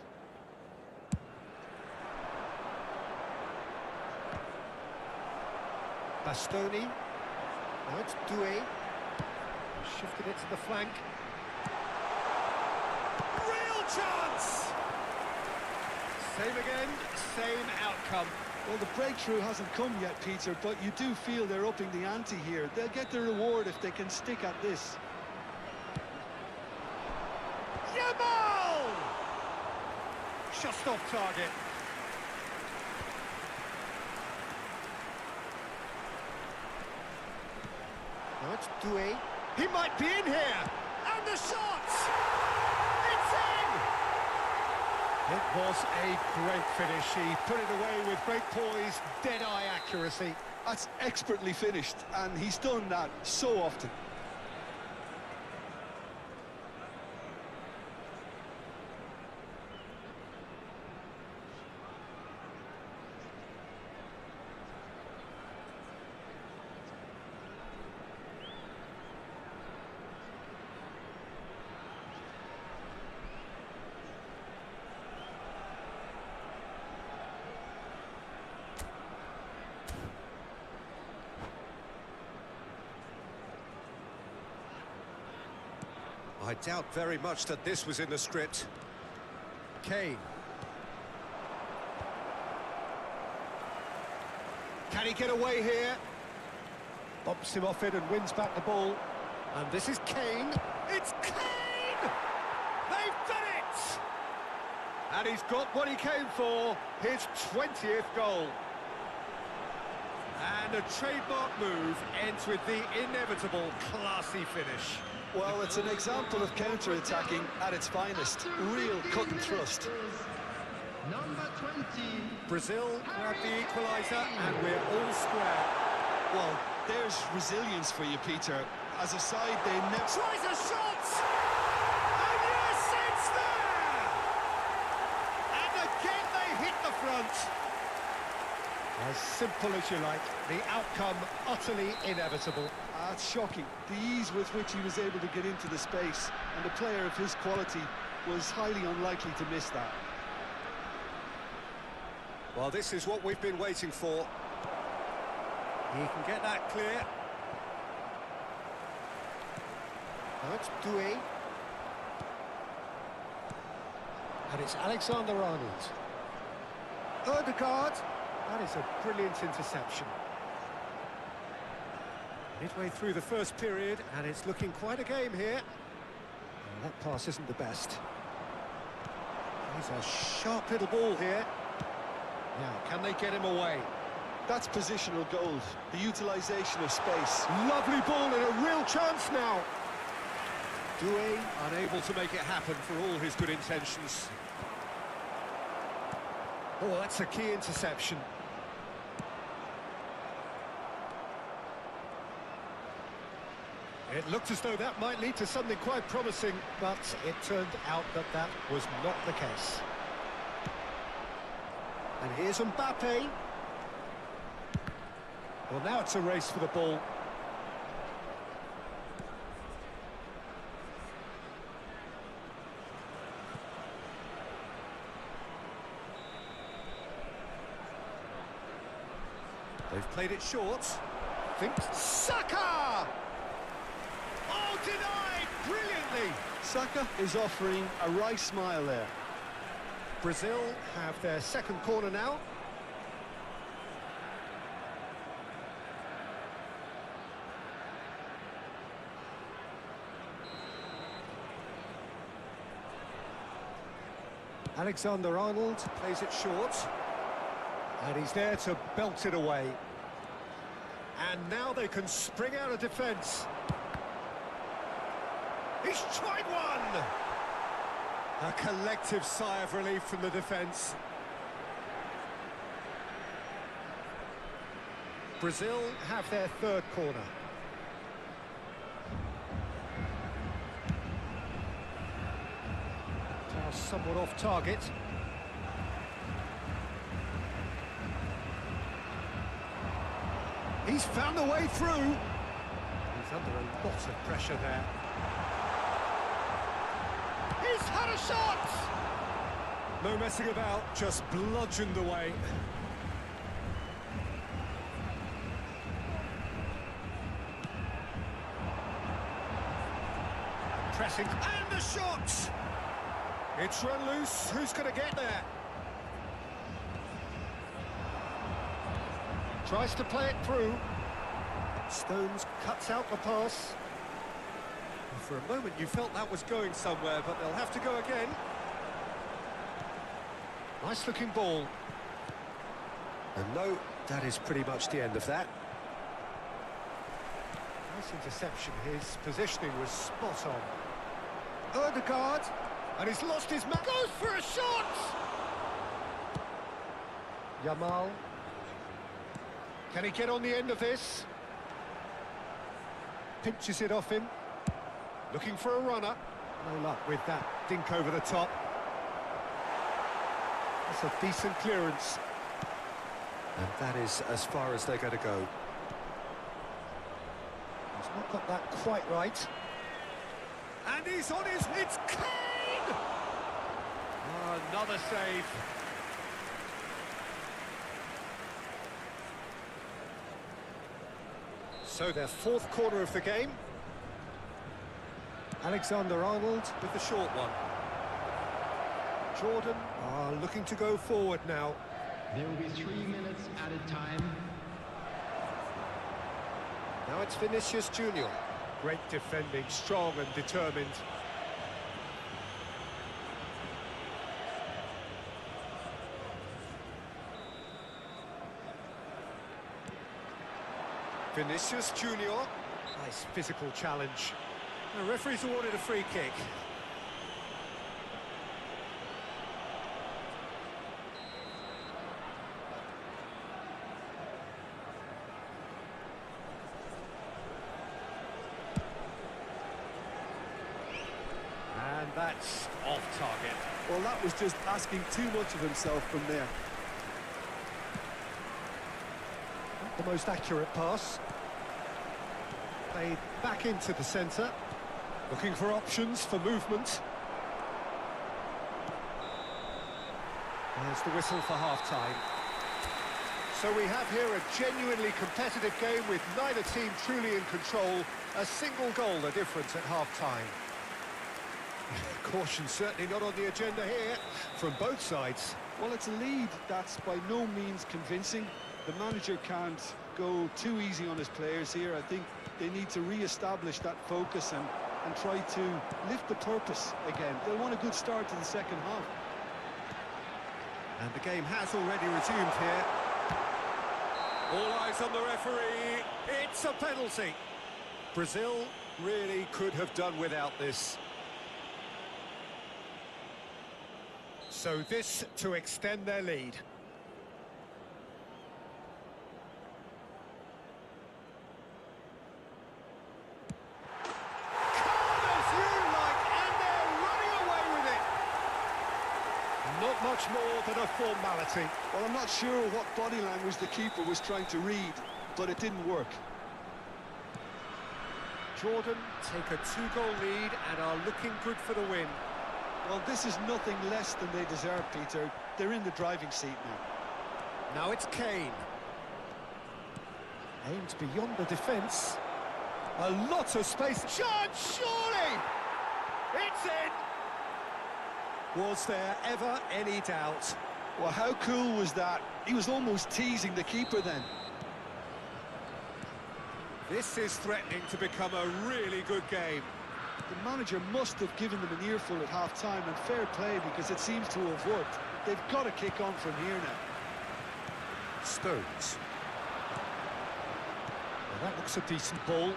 Bastoni. Now it's Doué. Shifted it to the flank. Real chance! Same again, same outcome. Well, the breakthrough hasn't come yet, Peter, but you do feel they're upping the ante here. They'll get the reward if they can stick at this. Yamal! Just off target. Now it's Doué. He might be in here! And the shot! It's in! It was a great finish. He put it away with great poise, dead-eye accuracy. That's expertly finished, and he's done that so often. I doubt very much that this was in the script. Kane. Can he get away here? Bumps him off it and wins back the ball. And this is Kane. It's Kane! They've done it! And he's got what he came for, his 20th goal. And a trademark move ends with the inevitable classy finish. Well, it's an example of counter-attacking at its finest. Real cut and thrust. Number 20. Brazil grab the equaliser, and we're all square. Well, there's resilience for you, Peter. As a side, they never... Tries a shot! And yes, it's there! And again they hit the front. As simple as you like, the outcome utterly inevitable. That's shocking. The ease with which he was able to get into the space, and a player of his quality was highly unlikely to miss that. Well, this is what we've been waiting for. He can get that clear. Now it's Doué. And it's Alexander-Arnold. Odegaard. That is a brilliant interception. Midway through the first period, and it's looking quite a game here. Oh, that pass isn't the best. He's a sharp little ball here. Now, can they get him away? That's positional gold, the utilisation of space. Lovely ball and a real chance now. Doué unable to make it happen for all his good intentions. Oh, that's a key interception. It looked as though that might lead to something quite promising, but it turned out that that was not the case. And here's Mbappe. Well, now it's a race for the ball. They've played it short. Saka! Oh, denied brilliantly. Saka is offering a wry smile there. Brazil have their second corner now. Alexander-Arnold plays it short. And he's there to belt it away. And now they can spring out of defence. He's tried one! A collective sigh of relief from the defence. Brazil have their third corner. Pass somewhat off target. He's found a way through. He's under a lot of pressure there. He's had a shot! No messing about, just bludgeoned away. Pressing, and the shot! It's run loose, who's going to get there? Tries to play it through. Stones cuts out the pass. For a moment you felt that was going somewhere, but they'll have to go again. Nice looking ball. And no, that is pretty much the end of that. Nice interception, his positioning was spot on. Odegaard, and he's lost his man. Goes for a shot! Yamal. Can he get on the end of this? Pinches it off him. Looking for a runner. No luck with that dink over the top. That's a decent clearance. And that is as far as they're going to go. He's not got that quite right. And he's on his... It's Kane! Oh, another save. So their fourth corner of the game. Alexander-Arnold with the short one. Jordan are looking to go forward now. There will be 3 minutes added time. Now it's Vinicius Junior. Great defending, strong and determined. Vinicius Junior. Nice physical challenge. The referee's awarded a free kick. And that's off target. Well, that was just asking too much of himself from there. Not the most accurate pass. Played back into the centre. Looking for options for movement. There's the whistle for half-time. So we have here a genuinely competitive game with neither team truly in control. A single goal the difference at half-time. Caution certainly not on the agenda here from both sides. Well, it's a lead that's by no means convincing. The manager can't go too easy on his players here. I think they need to re-establish that focus and try to lift the purpose again. They'll want a good start to the second half. And the game has already resumed here. All eyes on the referee. It's a penalty. Brazil really could have done without this. So this to extend their lead. Not much more than a formality. Well, I'm not sure what body language the keeper was trying to read, but it didn't work. Jordan take a 2-goal lead and are looking good for the win. Well, this is nothing less than they deserve, Peter. They're in the driving seat now. Now it's Kane. Aimed beyond the defence. A lot of space. Chance, surely! It's in! Was there ever any doubt? Well, how cool was that? He was almost teasing the keeper then. This is threatening to become a really good game. The manager must have given them an earful at half-time, and fair play, because it seems to have worked. They've got to kick on from here now. Stones. Well, that looks a decent ball.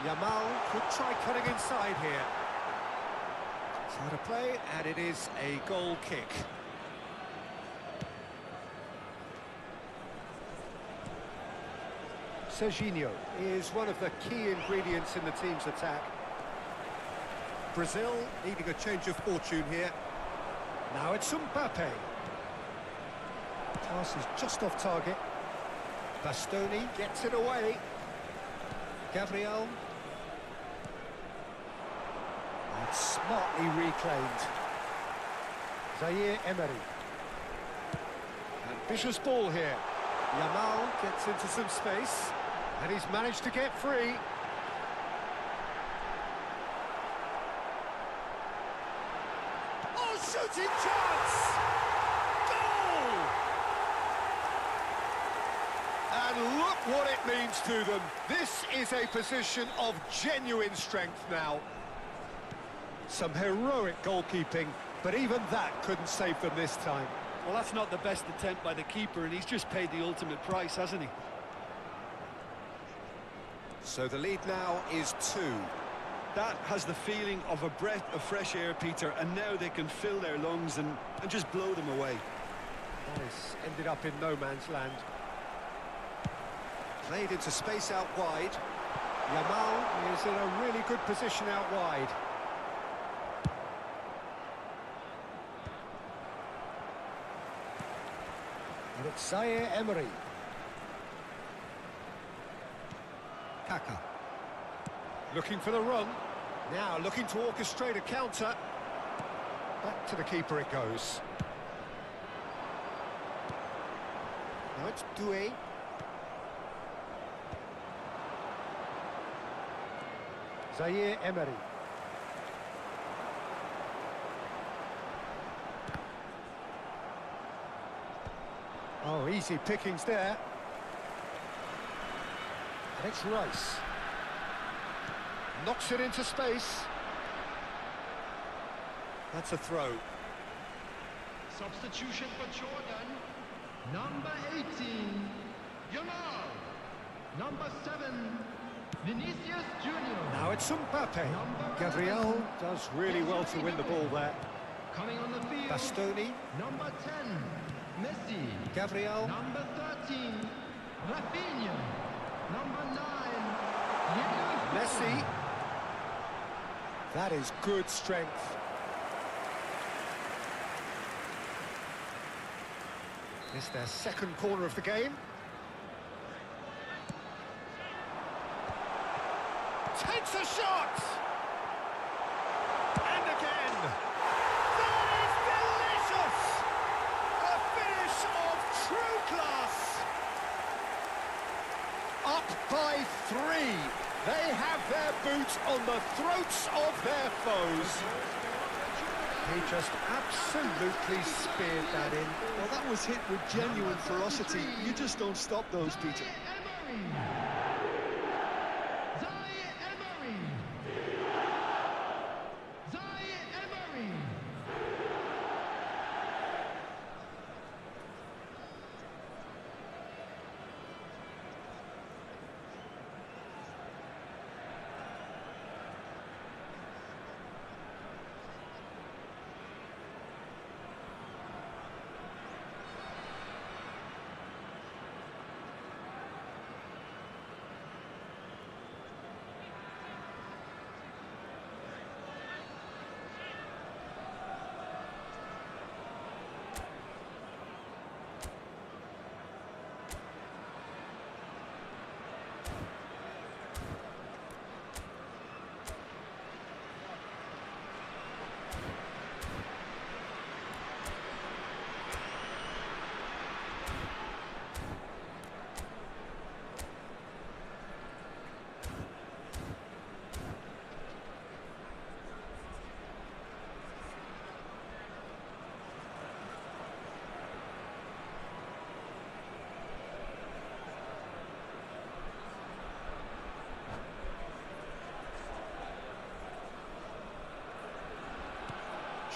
Yamal could try cutting inside here. It's out of play, and it is a goal kick. Serginho is one of the key ingredients in the team's attack. Brazil needing a change of fortune here. Now it's Mbappe. Pass is just off target. Bastoni gets it away. Gabriel. And smartly reclaimed. Zaire Emery. Ambitious ball here. Yamal gets into some space. And he's managed to get free. Oh, shooting chance! Goal! And look what it means to them. This is a position of genuine strength now. Some heroic goalkeeping, but even that couldn't save them this time. Well, that's not the best attempt by the keeper, and he's just paid the ultimate price, hasn't he? So the lead now is 2. That has the feeling of a breath of fresh air, Peter, and now they can fill their lungs and just blow them away. This ended up in no man's land. Played into space out wide. Yamal is in a really good position out wide. And it's Zaire Emery. Kaka. Looking for the run. Now looking to orchestrate a counter. Back to the keeper it goes. Now it's Doué. Zaire Emery. Oh, easy pickings there. And it's Rice. Knocks it into space. That's a throw. Substitution for Jordan. Number 18, Yamal. Number 7, Vinicius Junior. Now it's Mbappe. Gabriel does really well to win the ball there. Coming on the field, Bastoni. number 10, Messi. Gabriel. Number 13, Rafinha. Number 9, Messi. That is good strength. It's their second corner of the game. Takes a shot! And again! That is delicious! A finish of true class! Up by 3. They have their boots on the throats of their foes. He just absolutely speared that in. Well, that was hit with genuine ferocity. You just don't stop those, Peter.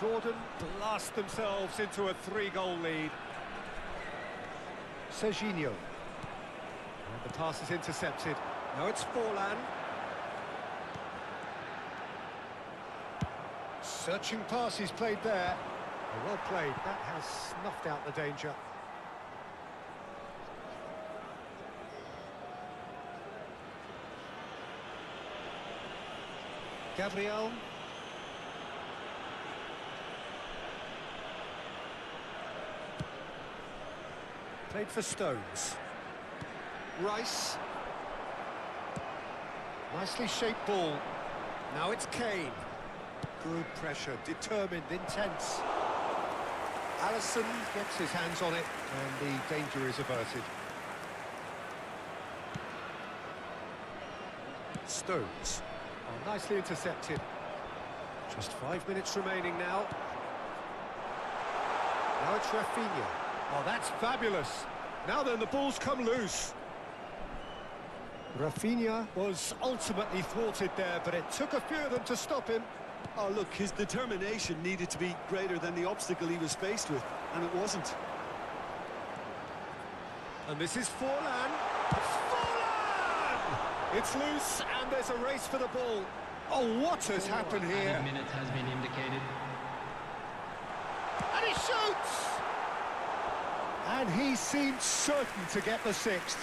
Jordan blast themselves into a 3-goal lead. Serginho. And the pass is intercepted. Now it's Forlan. Searching pass he's played there. Well played. That has snuffed out the danger. Gabriel. Played for Stones. Rice. Nicely shaped ball. Now it's Kane. Good pressure, determined, intense. Allison gets his hands on it, and the danger is averted. Stones. Oh, nicely intercepted. Just 5 minutes remaining now. Now it's Rafinha. Oh, that's fabulous. Now then, the ball's come loose. Rafinha was ultimately thwarted there, but it took a few of them to stop him. Oh, look, his determination needed to be greater than the obstacle he was faced with, and it wasn't. And this is Forlan. Forlan! It's loose, and there's a race for the ball. Oh, what has happened here? Added minutes has been indicated. And he shoots! And he seemed certain to get the 6th.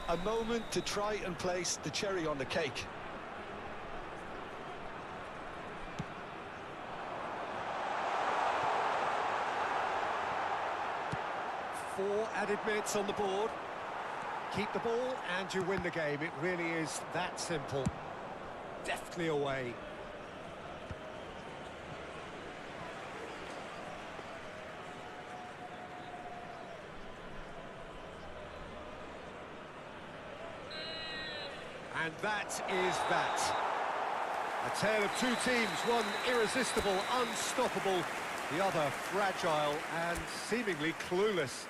A moment to try and place the cherry on the cake. Four added minutes on the board. Keep the ball and you win the game. It really is that simple. Deftly away. And that is that. A tale of two teams, one irresistible, unstoppable, the other fragile and seemingly clueless.